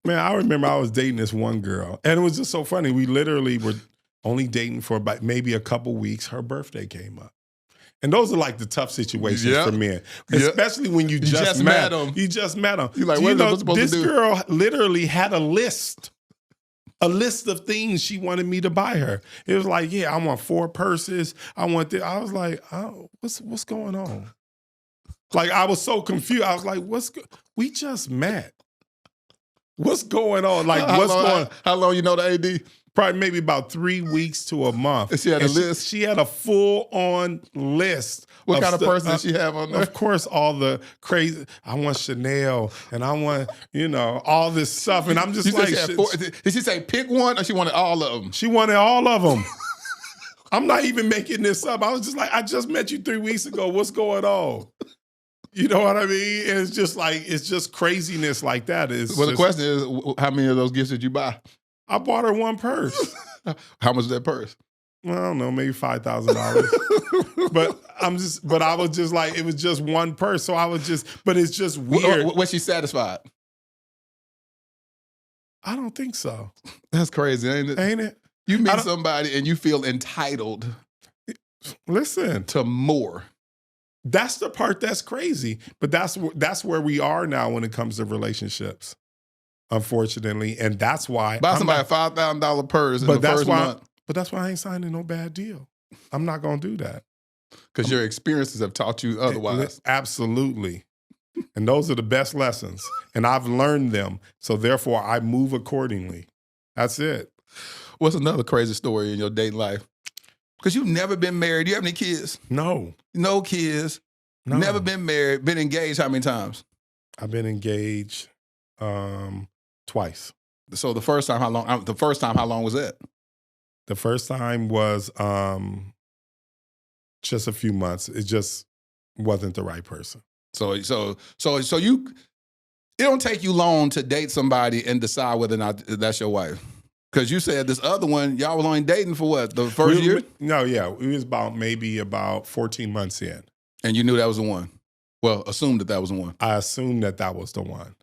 Man, I remember I was dating this one girl, and it was just so funny. We literally were only dating for about maybe a couple weeks. Her birthday came up. And those are like the tough situations for men, especially when you just met them. You just met them. You're like, what am I supposed to do? This girl literally had a list of things she wanted me to buy her. It was like, yeah, I want 4 purses. I want this. I was like, oh, what's going on? Like, I was so confused. I was like, we just met. What's going on? Like, how long you know the AD? Probably maybe about 3 weeks to a month. And she had a list? She had a full-on list. What kind of person did she have on there? Of course, all the crazy, I want Chanel, and I want, all this stuff. And I'm just did she say pick one, or she wanted all of them? She wanted all of them. I'm not even making this up. I was just like, I just met you 3 weeks ago. What's going on? You know what I mean? It's just craziness like that. The question is, how many of those gifts did you buy? I bought her one purse. How much is that purse? I don't know, maybe $5,000. but I was just like, it was just one purse. So but it's just weird. Was she satisfied? I don't think so. That's crazy, ain't it? Ain't it? You meet somebody and you feel entitled. Listen. To more. That's the part that's crazy. But that's where we are now when it comes to relationships. Unfortunately, and that's why buy somebody a $5,000 purse in the first month. But that's why I ain't signing no bad deal. I'm not gonna do that because your experiences have taught you otherwise. Absolutely, and those are the best lessons, and I've learned them. So therefore, I move accordingly. That's it. What's another crazy story in your dating life? Because you've never been married. Do you have any kids? No. No kids. No. Never been married. Been engaged how many times? I've been engaged. Twice. So the first time, how long? The first time, how long was that? The first time was just a few months. It just wasn't the right person. So you, it don't take you long to date somebody and decide whether or not that's your wife. Because you said this other one, y'all were only dating for what, the first year? No, yeah, it was about 14 months in. And you knew that was the one. Well, assumed that was the one. I assumed that was the one.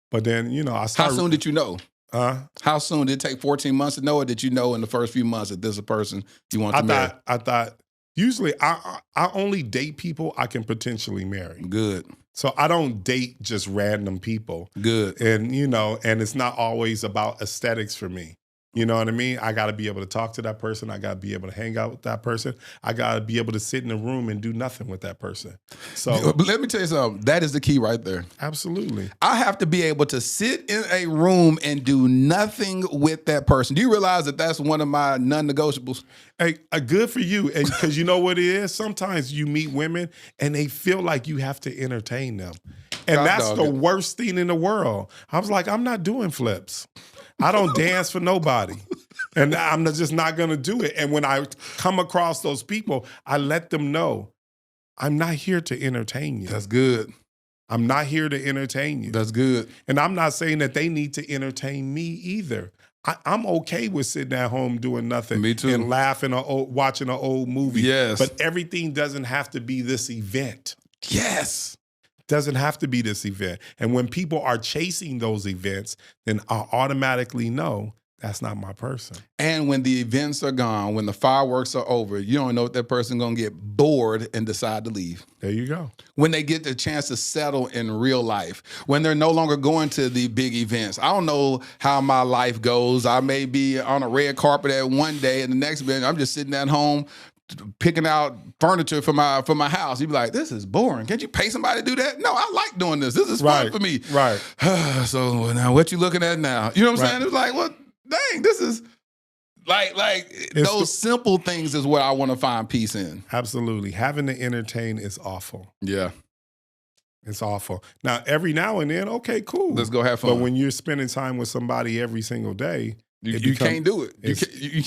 But then, I started. How soon did you know? How soon did it take 14 months to know, or did you know in the first few months that this is a person you want to marry? I thought usually I only date people I can potentially marry. Good. So I don't date just random people. Good. And, and it's not always about aesthetics for me. You know what I mean? I got to be able to talk to that person. I got to be able to hang out with that person. I got to be able to sit in a room and do nothing with that person. So let me tell you something. That is the key right there. Absolutely. I have to be able to sit in a room and do nothing with that person. Do you realize that that's one of my non-negotiables? Hey, good for you. And because you know what it is? Sometimes you meet women and they feel like you have to entertain them. And that's the worst thing in the world. I was like, I'm not doing flips. I don't dance for nobody. And I'm just not going to do it. And when I come across those people, I let them know, I'm not here to entertain you. That's good. I'm not here to entertain you. That's good. And I'm not saying that they need to entertain me either. I'm okay with sitting at home doing nothing. Me too. And laughing or watching an old movie. Yes. But everything doesn't have to be this event. Yes. Doesn't have to be this event. And when people are chasing those events, then I automatically know that's not my person. And when the events are gone, when the fireworks are over, you don't know if that person's going to get bored and decide to leave. There you go. When they get the chance to settle in real life, when they're no longer going to the big events. I don't know how my life goes. I may be on a red carpet at one day and the next day I'm just sitting at home picking out furniture for my house. You'd be like, this is boring. Can't you pay somebody to do that? No, I like doing this. This is fun for me. Right. So now what you looking at now? You know what I'm saying? It's like, well, dang, this is like those simple things is what I want to find peace in. Absolutely. Having to entertain is awful. Yeah. It's awful. Now, every now and then, okay, cool. Let's go have fun. But when you're spending time with somebody every single day, You can't do it.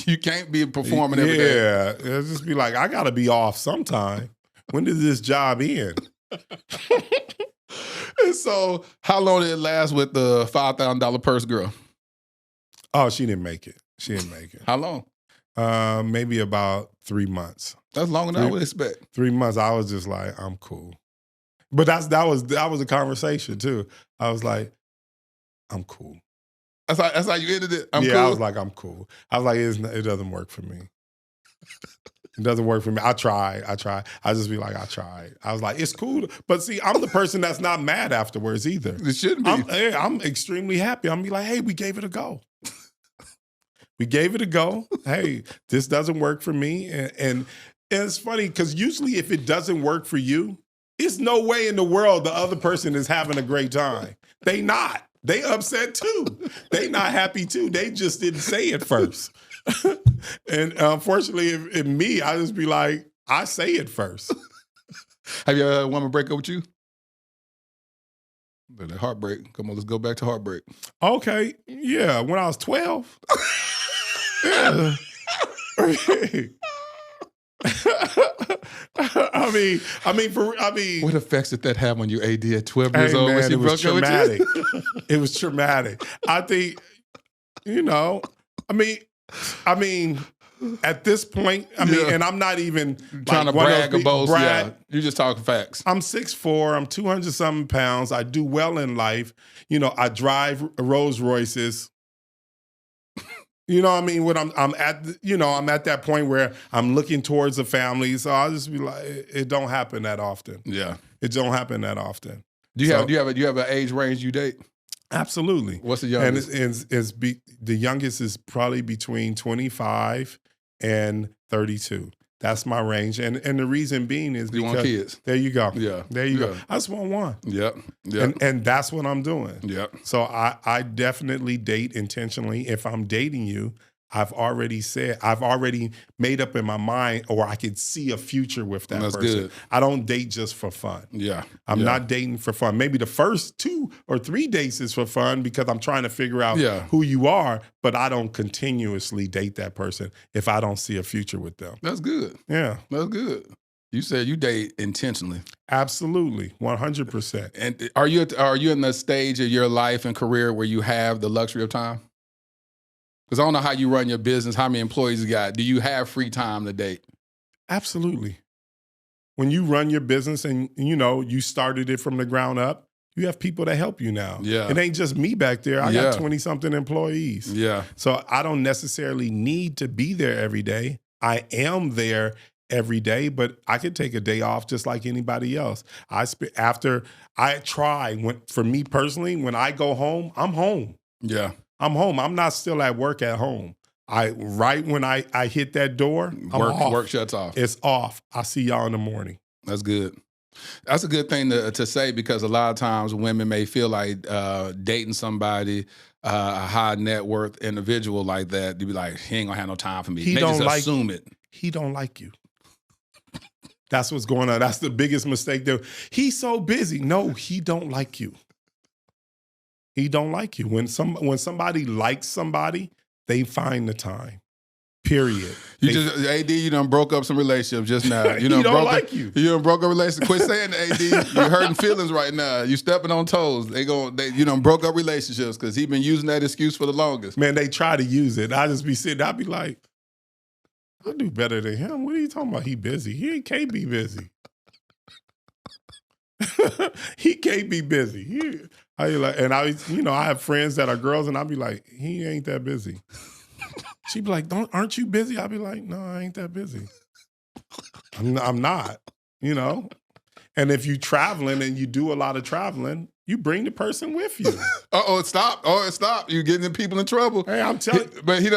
You can't be performing every day. Yeah, it'll just be like, I got to be off sometime. When does this job end? And so, how long did it last with the $5,000 purse girl? Oh, she didn't make it. How long? Maybe about 3 months. That's longer than I would expect. 3 months. I was just like, I'm cool. But that was a conversation too. I was like, I'm cool. That's how you ended it. I cool. was like, I'm cool. I was like, it doesn't work for me. It doesn't work for me. I try. I just be like, I tried. I was like, it's cool. But see, I'm the person that's not mad afterwards either. It shouldn't be. I'm extremely happy. I'm be like, hey, we gave it a go. We gave it a go. Hey, this doesn't work for me. And it's funny because usually if it doesn't work for you, it's no way in the world the other person is having a great time. They not. They upset too. They not happy too. They just didn't say it first. And unfortunately, in me, I just be like, I say it first. Have you ever had a woman break up with you? Heartbreak. Come on, let's go back to heartbreak. Okay. Yeah. When I was 12. Yeah. I mean, what effects did that have on you, AD, at 12 years old? Man, when it was traumatic. It was traumatic. I think, I mean, at this point, and I'm not even trying to brag or boast. Yeah, you're just talking facts. I'm 6'4", I'm 200-something pounds. I do well in life. I drive Rolls Royces. You know what I mean? When I'm at that point where I'm looking towards a family. So I'll just be like, it don't happen that often. Yeah. It don't happen that often. Do you have an age range you date? Absolutely. What's the youngest? And the youngest is probably between 25 and 32. That's my range. And the reason being is you because— want kids. There you go. Yeah. There you go. I just want one. Yep. And that's what I'm doing. Yep. So I definitely date intentionally. If I'm dating you, I've already made up in my mind, or I could see a future with that person. Good. I don't date just for fun. Yeah. I'm not dating for fun. Maybe the first 2 or 3 dates is for fun because I'm trying to figure out who you are, but I don't continuously date that person if I don't see a future with them. That's good. Yeah. That's good. You said you date intentionally. Absolutely, 100%. And are you in the stage of your life and career where you have the luxury of time? Because I don't know how you run your business, how many employees you got. Do you have free time to date? Absolutely. When you run your business and, you started it from the ground up, you have people that help you now. Yeah. It ain't just me back there. I got 20-something employees. Yeah. So I don't necessarily need to be there every day. I am there every day, but I could take a day off just like anybody else. For me personally, when I go home, I'm home. Yeah. I'm home. I'm not still at work at home. Right when I hit that door, work shuts off. It's off. I'll see y'all in the morning. That's good. That's a good thing to say, because a lot of times women may feel like dating somebody, a high net worth individual like that, they be like, he ain't gonna have no time for me. They just assume it. He don't like you. That's what's going on. That's the biggest mistake there. He's so busy. No, he don't like you. He don't like you. When somebody likes somebody, they find the time. Period. AD, you done broke up some relationships just now. You don't like you. You done broke up relationships. Quit saying that, AD. You're hurting feelings right now. You stepping on toes. You done broke up relationships because he been using that excuse for the longest. Man, they try to use it. I just be sitting, I be like, I do better than him. What are you talking about? He busy. He can't be busy. He can't be busy. I have friends that are girls, and I'll be like, he ain't that busy. She be like, aren't you busy? I'll be like, no, I ain't that busy. I'm not, And if you traveling and you do a lot of traveling, you bring the person with you. It stopped. You getting people in trouble. Hey, I'm telling you. But he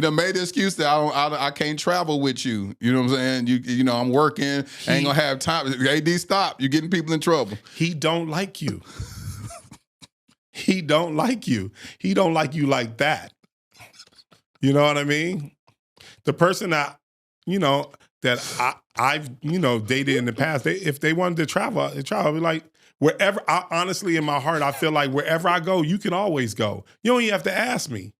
done made the excuse that I can't travel with you. You know what I'm saying? I'm working, ain't gonna have time. AD, stop. You getting people in trouble. He don't like you. He don't like you. He don't like you like that. You know what I mean? The person that, I've dated in the past, if they wanted to travel, they travel. I'd be like, wherever, honestly, in my heart, I feel like wherever I go, you can always go. You don't even have to ask me.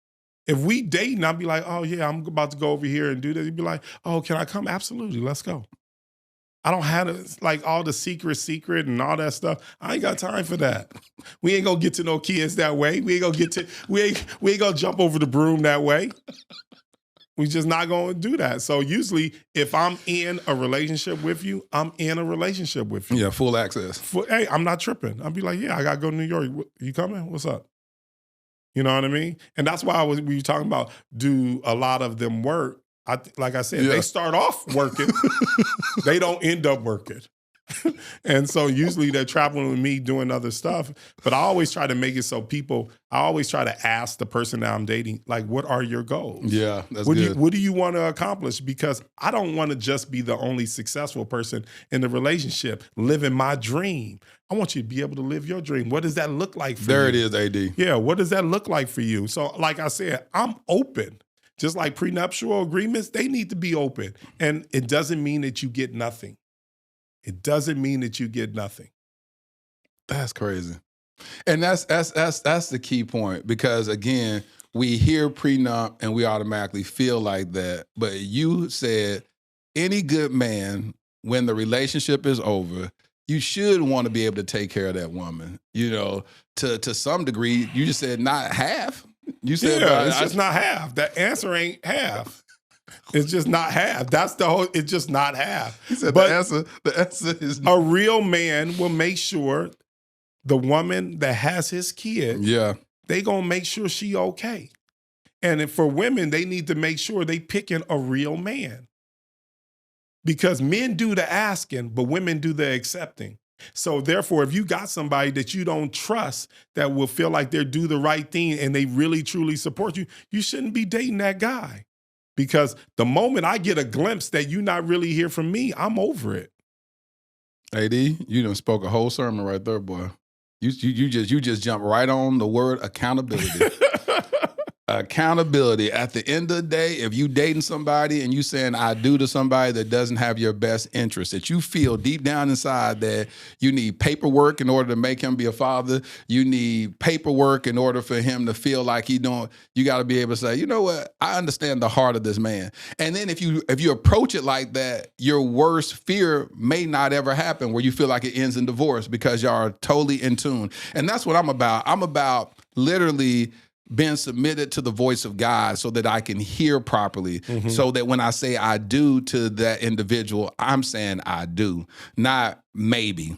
If we dating, I'd be like, oh yeah, I'm about to go over here and do this. You'd be like, oh, can I come? Absolutely, let's go. I don't have like all the secret and all that stuff. I ain't got time for that. We ain't gonna get to no kids that way. We ain't gonna jump over the broom that way. We just not gonna do that. So usually, if I'm in a relationship with you, I'm in a relationship with you. Yeah, full access. Hey, I'm not tripping. I'll be like, yeah, I gotta go to New York. You coming? What's up? You know what I mean? And that's why we were talking about, do a lot of them work? Like I said, they start off working. They don't end up working. And so usually they're traveling with me doing other stuff. But I always try to make it so I always try to ask the person that I'm dating, like, what are your goals? Yeah, that's good. What do you want to accomplish? Because I don't want to just be the only successful person in the relationship, living my dream. I want you to be able to live your dream. What does that look like for you? There it is, AD. Yeah, what does that look like for you? So like I said, I'm open. Just like prenuptial agreements, they need to be open. And it doesn't mean that you get nothing. It doesn't mean that you get nothing. That's crazy. And that's the key point, because again, we hear prenup and we automatically feel like that. But you said any good man, when the relationship is over, you should want to be able to take care of that woman. You know, to some degree, you just said not half. You said it's just not half. That answer ain't half. It's just not half. That's the whole. It's just not half. He said but the answer is a real man will make sure the woman that has his kid, they gonna make sure she okay. And for women, they need to make sure they picking a real man, because men do the asking, but women do the accepting. So therefore, if you got somebody that you don't trust, that will feel like they do the right thing and they really truly support you, you shouldn't be dating that guy. Because the moment I get a glimpse that you not really hear from me, I'm over it. AD, you done spoke a whole sermon right there, boy. You just jumped right on the word accountability. Accountability. At the end of the day, if you dating somebody and you saying I do to somebody that doesn't have your best interest, that you feel deep down inside that you need paperwork in order to make him be a father, you need paperwork in order for him to feel like you got to be able to say, you know what, I understand the heart of this man. And then if you approach it like that, your worst fear may not ever happen, where you feel like it ends in divorce, because y'all are totally in tune. And that's what I'm about. I'm about literally being submitted to the voice of God so that I can hear properly, so that when I say I do to that individual, I'm saying I do, not maybe.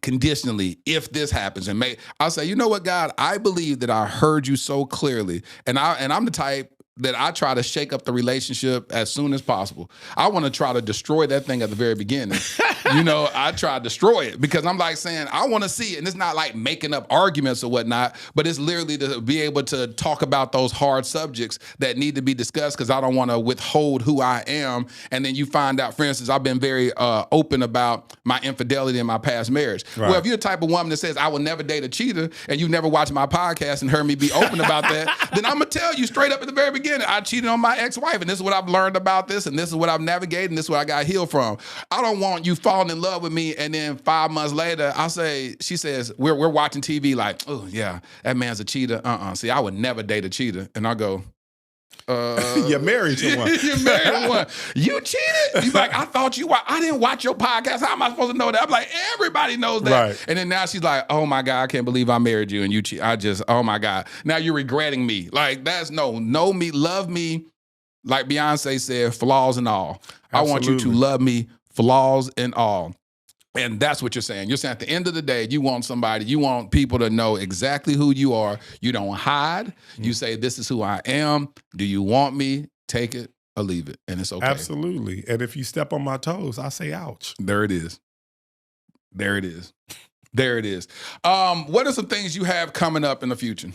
Conditionally, if this happens, and I'll say, you know what, God, I believe that I heard you so clearly, and I'm the type that I try to shake up the relationship as soon as possible. I want to try to destroy that thing at the very beginning. I try to destroy it, because I'm like saying, I want to see it. And it's not like making up arguments or whatnot, but it's literally to be able to talk about those hard subjects that need to be discussed, because I don't want to withhold who I am. And then you find out, for instance, I've been very open about my infidelity in my past marriage. Right. Well, if you're the type of woman that says, I will never date a cheater, and you've never watched my podcast and heard me be open about that, then I'm going to tell you straight up at the very beginning, I cheated on my ex-wife, and this is what I've learned about this, and this is what I've navigated, and this is what I got healed from. I don't want you falling in love with me, and then 5 months later, she says, we're watching TV like, oh yeah, that man's a cheater. See, I would never date a cheater. And I go, you're married to one. You're married to one. You cheated? He's like, I didn't watch your podcast. How am I supposed to know that? I'm like, everybody knows that. Right. And then now she's like, oh my God, I can't believe I married you and you cheat. Oh my God. Now you're regretting me. Like, that's know me, love me. Like Beyonce said, flaws and all. Absolutely. I want you to love me, flaws and all. And that's what you're saying. You're saying at the end of the day, you want people to know exactly who you are. You don't hide. You say, this is who I am. Do you want me? Take it or leave it. And it's okay. Absolutely. And if you step on my toes, I say, ouch. There it is. There it is. There it is. What are some things you have coming up in the future?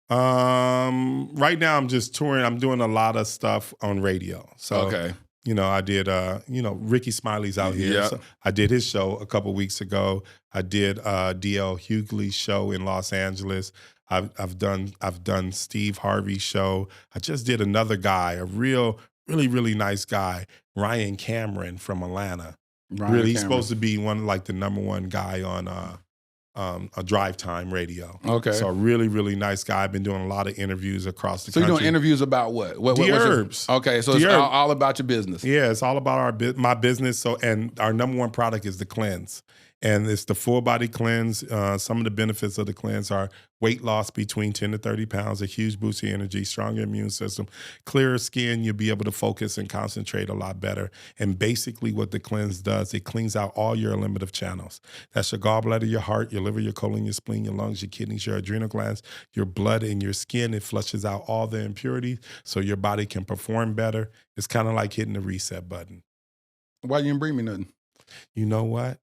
Right now I'm just touring. I'm doing a lot of stuff on radio. So, okay. I did, Ricky Smiley's out here. Yep. So I did his show a couple weeks ago. I did D.L. Hughley's show in Los Angeles. I've done Steve Harvey's show. I just did another guy, a really, really nice guy, Ryan Cameron from Atlanta. He's supposed to be the number one guy on a drive time radio. Okay. So a really, really nice guy. I've been doing a lot of interviews across the So country. you're doing interviews about what? Dherbs. Okay, so it's all about your business. Yeah, it's all about my business. So, and our number one product is the cleanse. And it's the full body cleanse. Some of the benefits of the cleanse are weight loss between 10 to 30 pounds, a huge boost to your energy, stronger immune system, clearer skin. You'll be able to focus and concentrate a lot better. And basically what the cleanse does, it cleans out all your eliminative channels. That's your gallbladder, your heart, your liver, your colon, your spleen, your lungs, your kidneys, your adrenal glands, your blood, and your skin. It flushes out all the impurities so your body can perform better. It's kind of like hitting the reset button. Why you didn't bring me nothing? You know what?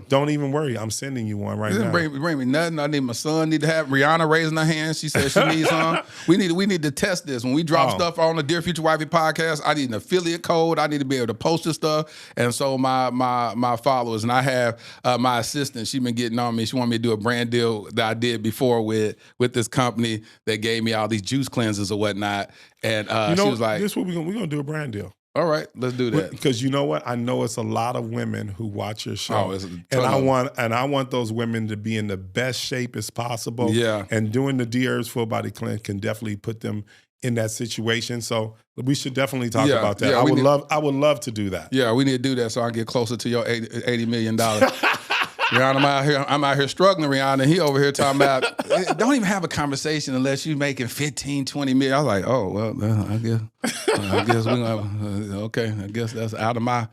Don't even worry. I'm sending you one right now. Bring me nothing. I need my son. Need to have Rihanna raising her hand. She said she needs some. We need to test this. When we drop stuff on the Dear Future Wifey podcast, I need an affiliate code. I need to be able to post this stuff. And so my followers, and I have my assistant. She's been getting on me. She wanted me to do a brand deal that I did before with this company that gave me all these juice cleansers or whatnot. And she was like, "This what we're gonna do a brand deal." All right, let's do that. Because you know what? I know it's a lot of women who watch your show. And I want those women to be in the best shape as possible. Yeah. And doing the Dherbs full body cleanse can definitely put them in that situation. So we should definitely talk about that. Yeah, I would love to do that. Yeah, we need to do that so I can get closer to your $80 million. Rihanna, I'm out here struggling, Rihanna. He over here talking about, don't even have a conversation unless you're making 15, 20 million. I was like, oh, well, I guess we're going to, okay, I guess that's out of my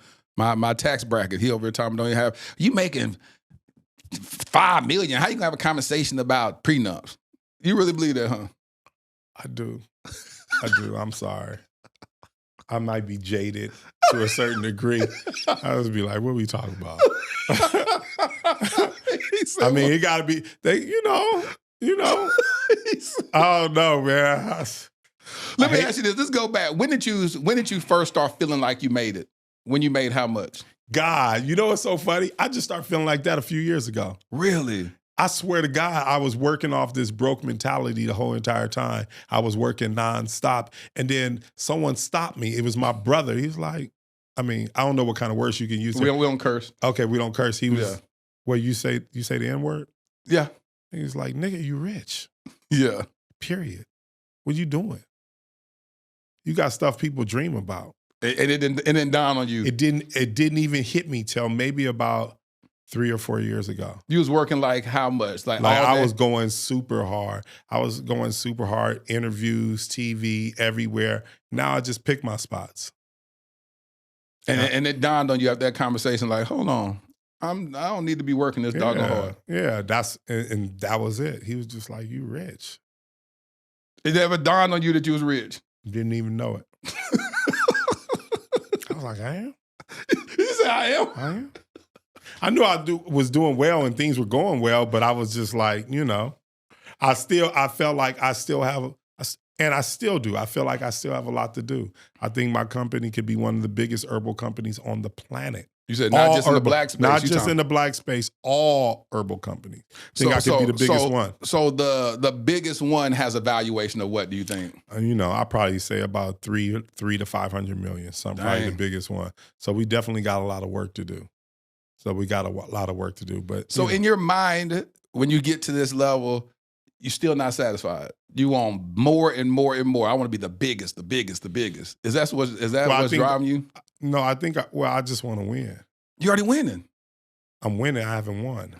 tax bracket. He over here talking, don't even have, you making $5 million. How you going to have a conversation about prenups? You really believe that, huh? I do. I'm sorry. I might be jaded to a certain degree. I would be like, what are we talking about? I mean, it got to be, you know. Oh, no, man. Let me ask you this. Let's go back. When did you first start feeling like you made it? When you made how much? God, you know what's so funny? I just started feeling like that a few years ago. Really? I swear to God, I was working off this broke mentality the whole entire time. I was working nonstop. And then someone stopped me. It was my brother. He was like, I mean, I don't know what kind of words you can use. We don't curse. Okay, we don't curse. He was, well, you say the N-word? Yeah. He was like, nigga, you rich. Yeah. Period. What you doing? You got stuff people dream about. And it didn't dawn on you. It didn't even hit me till maybe about 3 or 4 years ago. You was working like how much? Like I was going super hard. Interviews, TV, everywhere. Now I just pick my spots. And it dawned on you after that conversation, like, hold on, I don't need to be working this doggone hard. Yeah, and that was it. He was just like, you rich. It never dawned on you that you was rich? Didn't even know it. I was like, I am? You said, I am? I am. I knew was doing well and things were going well, but I was just like, I felt like I still have, and I still do. I feel like I still have a lot to do. I think my company could be one of the biggest herbal companies on the planet. You said not just in the black space. Not just in the black space, all herbal companies. I think I could be the biggest one. So the biggest one has a valuation of what, do you think? I probably say about 3 to 500 million. Probably the biggest one. So we definitely got a lot of work to do. But so in your mind, when you get to this level, you're still not satisfied. You want more and more and more. I want to be the biggest. Is that what's driving you? No, I think I just want to win. You already winning. I'm winning. I haven't won.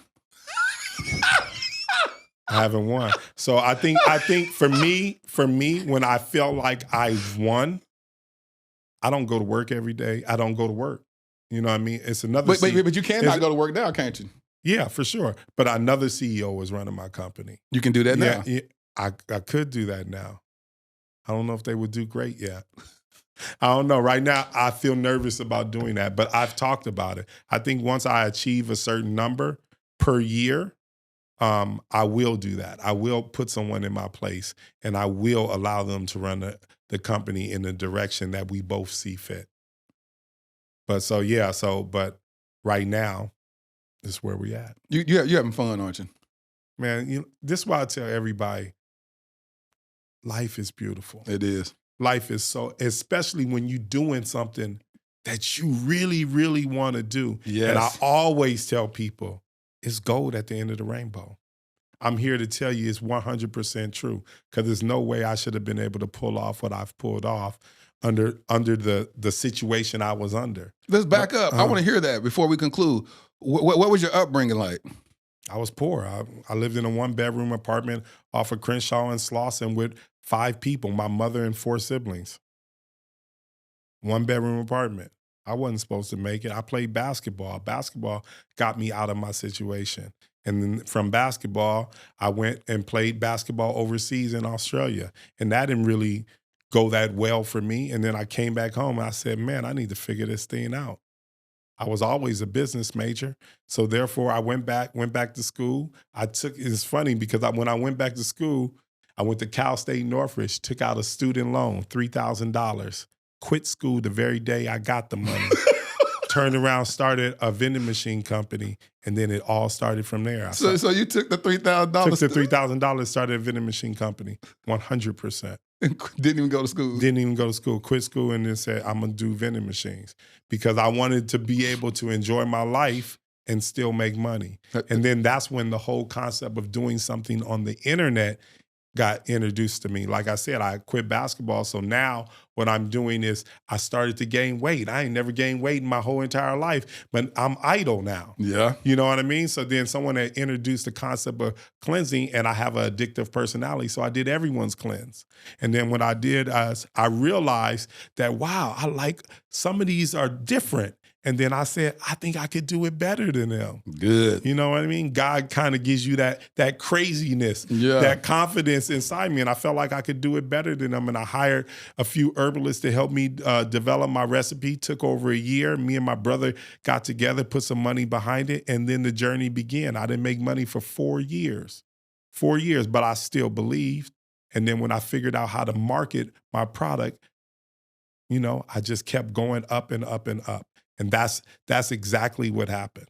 I haven't won. So I think for me, when I felt like I won, I don't go to work every day. I don't go to work. You know what I mean? It's another. But you cannot go to work now, can't you? Yeah, for sure. But another CEO is running my company. You can do that now. Yeah, I could do that now. I don't know if they would do great yet. I don't know. Right now, I feel nervous about doing that, but I've talked about it. I think once I achieve a certain number per year, I will do that. I will put someone in my place, and I will allow them to run the company in the direction that we both see fit. But but right now, this is where we at. You're having fun, aren't you? Man, this is why I tell everybody, life is beautiful. It is. Life is especially when you're doing something that you really, really want to do. Yes. And I always tell people, it's gold at the end of the rainbow. I'm here to tell you it's 100% true, because there's no way I should have been able to pull off what I've pulled off under the situation I was under. Let's back up. I want to hear that before we conclude. What was your upbringing like? I was poor. I lived in a 1-bedroom apartment off of Crenshaw and Slauson with 5 people, my mother and 4 siblings. 1-bedroom apartment. I wasn't supposed to make it. I played basketball. Basketball got me out of my situation. And then from basketball, I went and played basketball overseas in Australia. And that didn't really go that well for me. And then I came back home and I said, man, I need to figure this thing out. I was always a business major. So therefore I went back to school. It's funny because when I went back to school, I went to Cal State Northridge, took out a student loan, $3,000, quit school the very day I got the money. Turned around, started a vending machine company, and then it all started from there. So you took the $3,000? Took the $3,000, started a vending machine company, 100%. Didn't even go to school? Didn't even go to school. Quit school and then said, I'm going to do vending machines because I wanted to be able to enjoy my life and still make money. And then that's when the whole concept of doing something on the internet got introduced to me. Like I said, I quit basketball. So now what I'm doing is I started to gain weight. I ain't never gained weight in my whole entire life, but I'm idle now. Yeah. You know what I mean? So then someone had introduced the concept of cleansing, and I have an addictive personality. So I did everyone's cleanse. And then what I did is I realized that, wow, I like some of these are different. And then I said, I think I could do it better than them. Good. You know what I mean? God kind of gives you that craziness, that confidence inside me. And I felt like I could do it better than them. And I hired a few herbalists to help me develop my recipe. Took over a year. Me and my brother got together, put some money behind it. And then the journey began. I didn't make money for 4 years. 4 years, but I still believed. And then when I figured out how to market my product, you know, I just kept going up and up and up. And that's exactly what happened.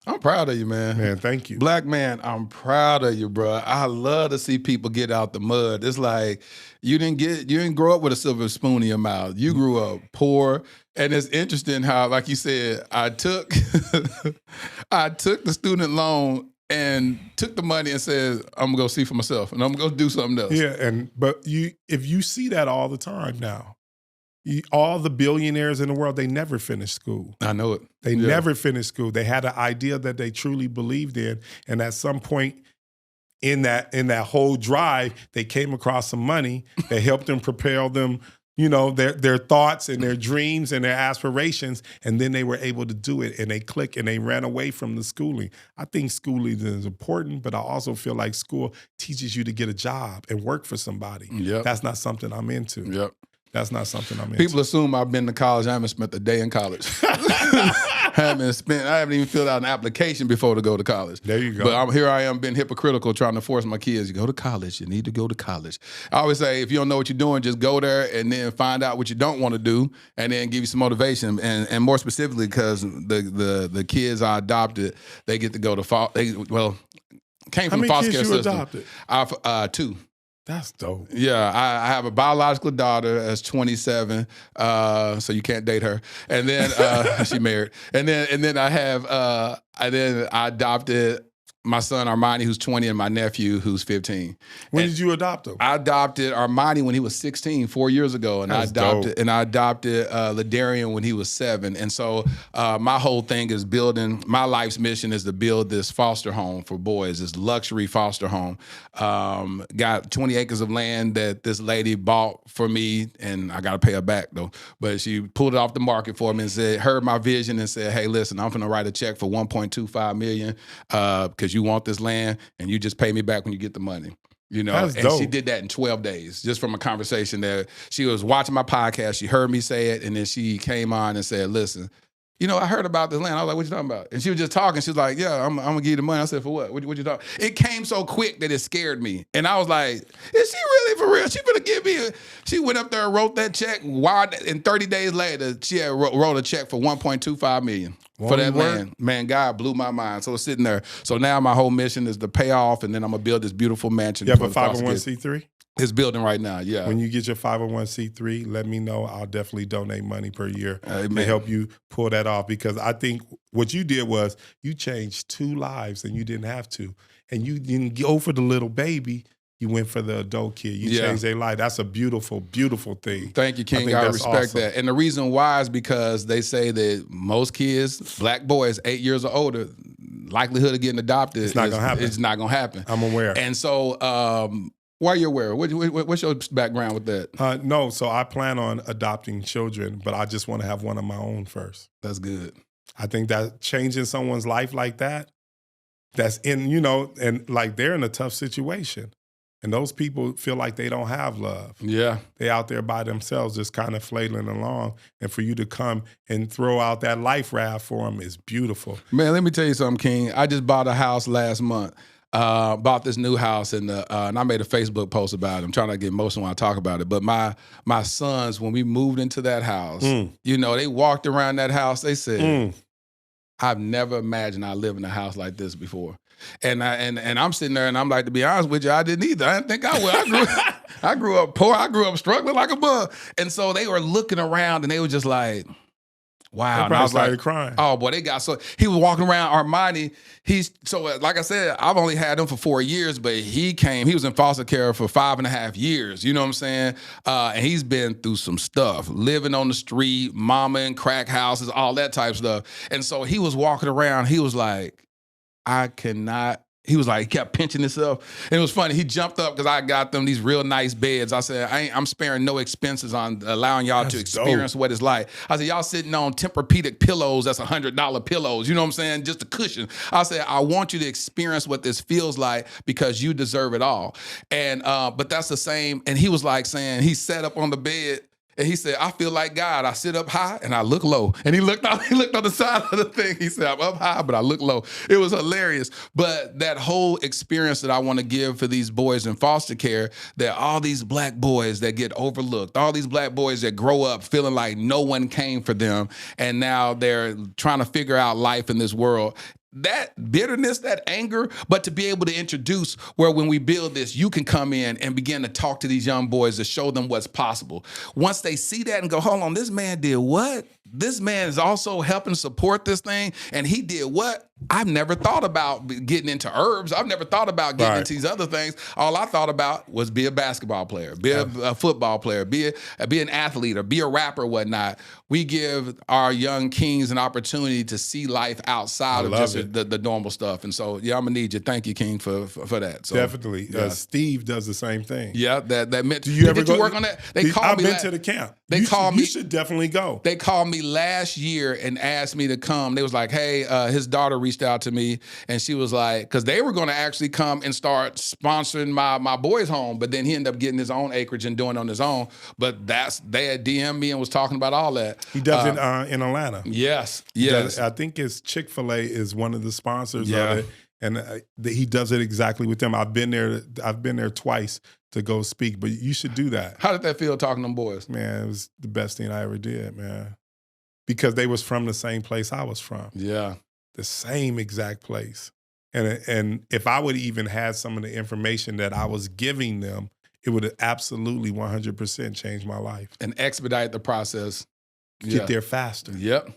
I'm proud of you, man. Man, thank you. Black man, I'm proud of you, bro. I love to see people get out the mud. It's like you didn't grow up with a silver spoon in your mouth. You grew up poor. And it's interesting how, like you said, I took the student loan and took the money and said, I'm gonna go see for myself and I'm gonna go do something else. Yeah, but if you see that all the time now. All the billionaires in the world, they never finished school. I know it. They never finished school. They had an idea that they truly believed in. And at some point in that whole drive, they came across some money that helped them propel them, you know, their thoughts and their dreams and their aspirations. And then they were able to do it and they clicked and they ran away from the schooling. I think schooling is important, but I also feel like school teaches you to get a job and work for somebody. Yep. That's not something I'm into. Yep. That's not something I'm into. People assume I've been to college. I haven't spent a day in college. I haven't even filled out an application before to go to college. There you go. But here I am being hypocritical trying to force my kids, you go to college. You need to go to college. I always say, if you don't know what you're doing, just go there and then find out what you don't want to do and then give you some motivation. And more specifically, because the kids I adopted, they get to go to came from the foster care system. How many kids you adopted? 2. That's dope. Yeah, I have a biological daughter that's 27, so you can't date her. And then she married. And then I adopted my son Armani, who's 20, and my nephew, who's 15. When did you adopt him? I adopted Armani when he was 16, 4 years ago, and I adopted Ladarian when he was 7. And so my whole thing is building. My life's mission is to build this foster home for boys, this luxury foster home. Got 20 acres of land that this lady bought for me, and I got to pay her back though. But she pulled it off the market for me and heard my vision and said, "Hey, listen, I'm gonna write a check for $1.25 million because you want this land, and you just pay me back when you get the money." You know, that's and dope. She did that in 12 days, just from a conversation that she was watching my podcast. She heard me say it, and then she came on and said, "Listen, you know, I heard about this land." I was like, "What you talking about?" And she was just talking. She was like, "Yeah, I'm gonna give you the money." I said, "For what? What you talking?" It came so quick that it scared me, and I was like, "Is she really for real? She gonna give me?" She went up there and wrote that check. And 30 days later, she had wrote a check for $1.25 million. For that land. Man, God blew my mind. So it's sitting there. So now my whole mission is to pay off, and then I'm going to build this beautiful mansion. You have a 501c3? It's building right now, yeah. When you get your 501c3, let me know. I'll definitely donate money per year to help you pull that off, because I think what you did was you changed 2 lives and you didn't have to. And you didn't go for the little baby. You went for the adult kid. You changed their life. That's a beautiful, beautiful thing. Thank you, King. I respect that. And the reason why is because they say that most kids, black boys, 8 years or older, likelihood of getting adopted it's not going to happen. It's not going to happen. I'm aware. And so why are you aware? What's your background with that? No, so I plan on adopting children, but I just want to have one of my own first. That's good. I think that changing someone's life like that, that's in, you know, and like they're in a tough situation. And those people feel like they don't have love. Yeah. They out there by themselves just kind of flailing along. And for you to come and throw out that life raft for them is beautiful. Man, let me tell you something, King. I just bought a house last month. Bought this new house and I made a Facebook post about it. I'm trying to get emotional when I talk about it. But my sons, when we moved into that house, you know, they walked around that house. They said, I've never imagined I live in a house like this before. And I'm sitting there and I'm like, to be honest with you, I didn't either. I didn't think I would. I grew up poor. I grew up struggling like a bug. And so they were looking around and they were just like, wow. And I was like crying. Oh boy, he was walking around Armani. Like I said, I've only had him for 4 years, but he was in foster care for 5.5 years. You know what I'm saying? And he's been through some stuff, living on the street, mama in crack houses, all that type of stuff. And so he was walking around. He was like, he kept pinching himself. And it was funny. He jumped up because I got them these real nice beds. I said, I'm sparing no expenses on allowing y'all to experience what it's like. I said, y'all sitting on Tempur-Pedic pillows, that's $100 pillows. You know what I'm saying? Just a cushion. I said, I want you to experience what this feels like because you deserve it all. And but that's the same. And he was like saying, he sat up on the bed. And he said, I feel like God. I sit up high and I look low. And he looked on the side of the thing. He said, I'm up high, but I look low. It was hilarious. But that whole experience that I want to give for these boys in foster care, that all these black boys that get overlooked, all these black boys that grow up feeling like no one came for them, and now they're trying to figure out life in this world. That bitterness, that anger, but to be able to introduce where when we build this, you can come in and begin to talk to these young boys to show them what's possible. Once they see that and go, hold on, this man did what? This man is also helping support this thing, and he did what? I've never thought about getting into herbs. I've never thought about getting into these other things. All I thought about was be a basketball player, be a football player, be an athlete, or be a rapper, or whatnot. We give our young kings an opportunity to see life outside of just the normal stuff. And so, yeah, I'm gonna need you. Thank you, King, for that. So, definitely. Yeah. Steve does the same thing. Yeah, that meant. Do you ever did you work on that? I've been to the camp. You should definitely go. They called me last year and asked me to come. They was like, hey, his daughter reached out to me, and she was like, because they were going to actually come and start sponsoring my boy's home, but then he ended up getting his own acreage and doing it on his own. But they had DM'd me and was talking about all that. He does it in Atlanta. Yes. I think it's Chick-fil-A is one of the sponsors of it, and he does it exactly with them. I've been there twice to go speak, but you should do that. How did that feel talking to them boys? Man, it was the best thing I ever did, man. Because they was from the same place I was from. Yeah. The same exact place. And if I would even had some of the information that I was giving them, it would have absolutely 100% changed my life. And expedite the process. Get there faster. Yep.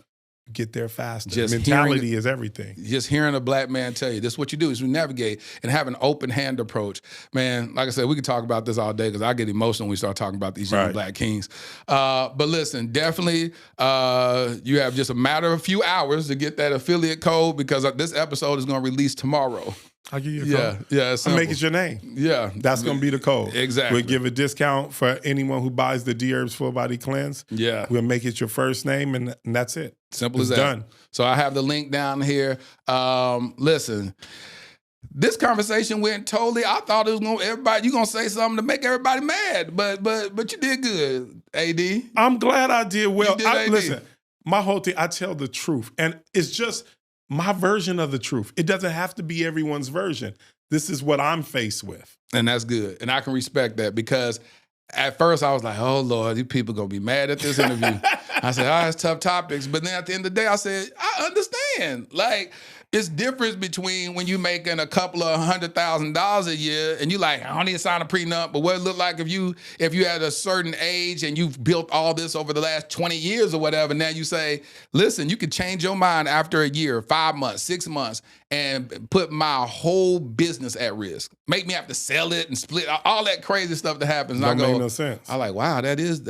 Get there faster. Just mentality is everything. Just hearing a black man tell you, this is what you do, is you navigate and have an open hand approach. Man, like I said, we could talk about this all day because I get emotional when we start talking about these young black kings. But listen, definitely you have just a matter of a few hours to get that affiliate code because this episode is going to release tomorrow. I'll give you a code. Yeah. I'll make it your name. Yeah. That's going to be the code. Exactly. We'll give a discount for anyone who buys the Dherbs Full Body Cleanse. Yeah. We'll make it your first name, and that's it. Simple as that. Done. So I have the link down here. Listen, this conversation went totally. I thought it was you're gonna say something to make everybody mad, but you did good, AD. I'm glad I did well. Listen, my whole thing, I tell the truth, and it's just my version of the truth. It doesn't have to be everyone's version. This is what I'm faced with. And that's good. And I can respect that because at first I was like, oh Lord, these people gonna be mad at this interview. I said, it's tough topics. But then at the end of the day, I said, I understand. Like, It's difference between when you making a couple of $100,000 a year and you like, I don't need to sign a prenup, but what it look like if you at a certain age and you've built all this over the last 20 years or whatever, now you say, listen, you can change your mind after a year, 5 months, 6 months, and put my whole business at risk. Make me have to sell it and split, all that crazy stuff that happens. Don't make no sense. I'm like, wow, that is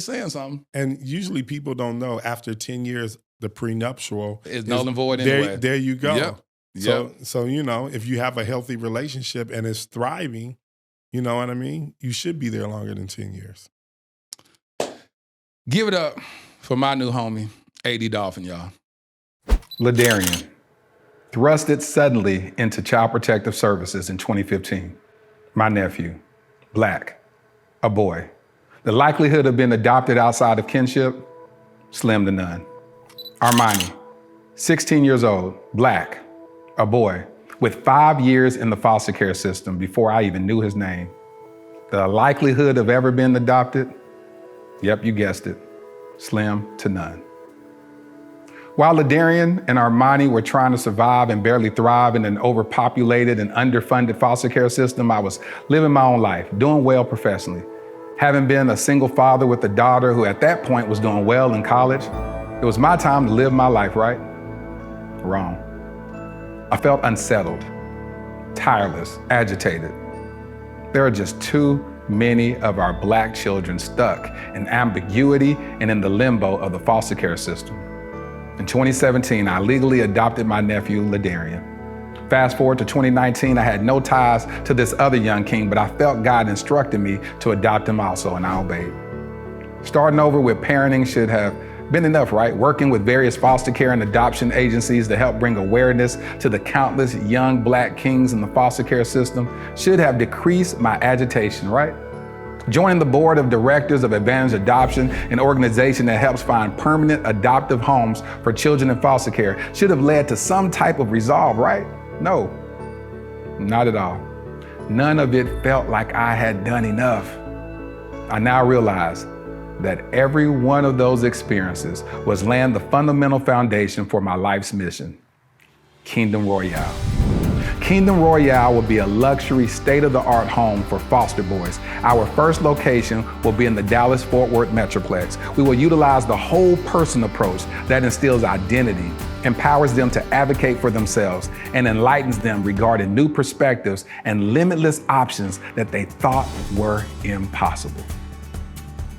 saying something. And usually people don't know after 10 years, the prenuptial is null and void anyway. There you go. Yep. So, you know, if you have a healthy relationship and it's thriving, you know what I mean? You should be there longer than 10 years. Give it up for my new homie, A.D Dolphin, y'all. Ladarian, thrusted suddenly into Child Protective Services in 2015. My nephew, Black, a boy. The likelihood of being adopted outside of kinship, slim to none. Armani, 16 years old, Black, a boy, with 5 years in the foster care system before I even knew his name. The likelihood of ever being adopted, yep, you guessed it, slim to none. While Ladarian and Armani were trying to survive and barely thrive in an overpopulated and underfunded foster care system, I was living my own life, doing well professionally. Having been a single father with a daughter who at that point was doing well in college, it was my time to live my life, right? Wrong. I felt unsettled, tireless, agitated. There are just too many of our Black children stuck in ambiguity and in the limbo of the foster care system. In 2017, I legally adopted my nephew, Ladarian. Fast forward to 2019, I had no ties to this other young king, but I felt God instructed me to adopt him also, and I obeyed. Starting over with parenting should have been enough, right? Working with various foster care and adoption agencies to help bring awareness to the countless young Black kings in the foster care system should have decreased my agitation, right? Joining the board of directors of Advantage Adoption, an organization that helps find permanent adoptive homes for children in foster care, should have led to some type of resolve, right? No, not at all. None of it felt like I had done enough. I now realize that every one of those experiences was laying the fundamental foundation for my life's mission, Kingdom Royale. Kingdom Royale will be a luxury, state-of-the-art home for foster boys. Our first location will be in the Dallas-Fort Worth Metroplex. We will utilize the whole person approach that instills identity, empowers them to advocate for themselves, and enlightens them regarding new perspectives and limitless options that they thought were impossible.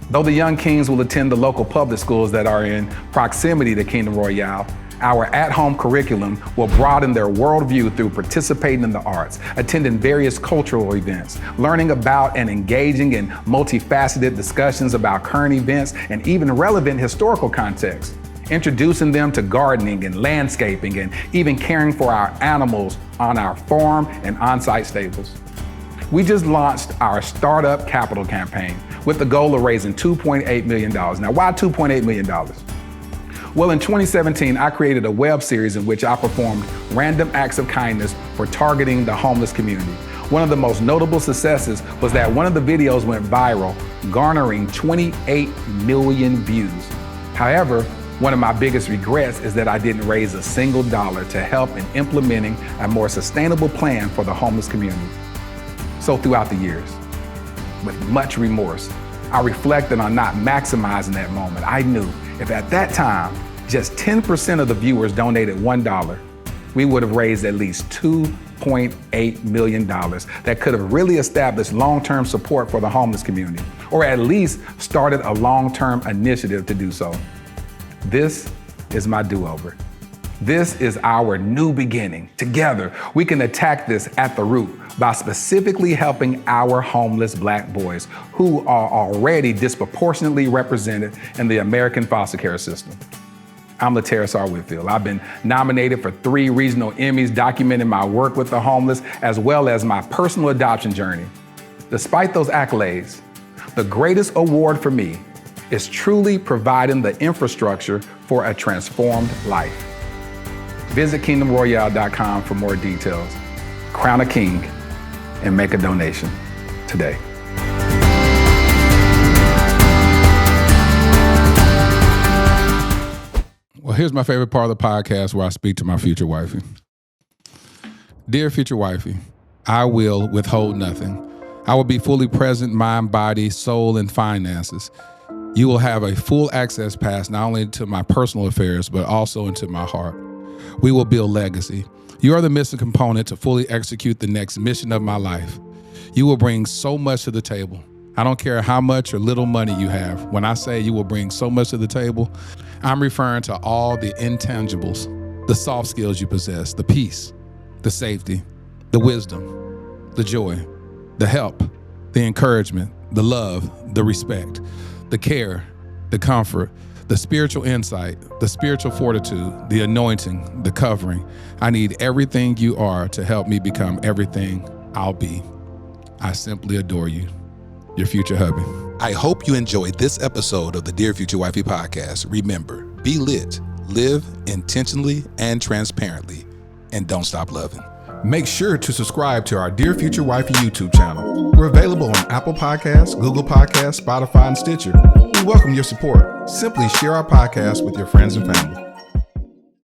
Though the young kings will attend the local public schools that are in proximity to Kingdom Royale, our at-home curriculum will broaden their worldview through participating in the arts, attending various cultural events, learning about and engaging in multifaceted discussions about current events and even relevant historical context, introducing them to gardening and landscaping and even caring for our animals on our farm and on-site stables. We just launched our Startup Capital campaign with the goal of raising $2.8 million. Now, why $2.8 million? Well, in 2017, I created a web series in which I performed random acts of kindness for targeting the homeless community. One of the most notable successes was that one of the videos went viral, garnering 28 million views. However, one of my biggest regrets is that I didn't raise a single dollar to help in implementing a more sustainable plan for the homeless community. So throughout the years, with much remorse, I reflected on not maximizing that moment. I knew if at that time, just 10% of the viewers donated $1, we would have raised at least $2.8 million that could have really established long-term support for the homeless community, or at least started a long-term initiative to do so. This is my do-over. This is our new beginning. Together, we can attack this at the root by specifically helping our homeless Black boys who are already disproportionately represented in the American foster care system. I'm Laterras R. Whitfield. I've been nominated for 3 regional Emmys documenting my work with the homeless as well as my personal adoption journey. Despite those accolades, the greatest award for me is truly providing the infrastructure for a transformed life. Visit kingdomroyale.com for more details. Crown a king and make a donation today. Well, here's my favorite part of the podcast where I speak to my future wifey. Dear future wifey, I will withhold nothing. I will be fully present, mind, body, soul, and finances. You will have a full access pass not only to my personal affairs, but also into my heart. We will build legacy. You are the missing component to fully execute the next mission of my life. You will bring so much to the table. I don't care how much or little money you have. When I say you will bring so much to the table, I'm referring to all the intangibles, the soft skills you possess, the peace, the safety, the wisdom, the joy, the help, the encouragement, the love, the respect, the care, the comfort, the spiritual insight, the spiritual fortitude, the anointing, the covering. I need everything you are to help me become everything I'll be. I simply adore you. Your future hubby. I hope you enjoyed this episode of the Dear Future Wifey podcast. Remember, be lit, live intentionally and transparently, and don't stop loving. Make sure to subscribe to our Dear Future Wifey YouTube channel. We're available on Apple Podcasts, Google Podcasts, Spotify, and Stitcher. We welcome your support. Simply share our podcast with your friends and family.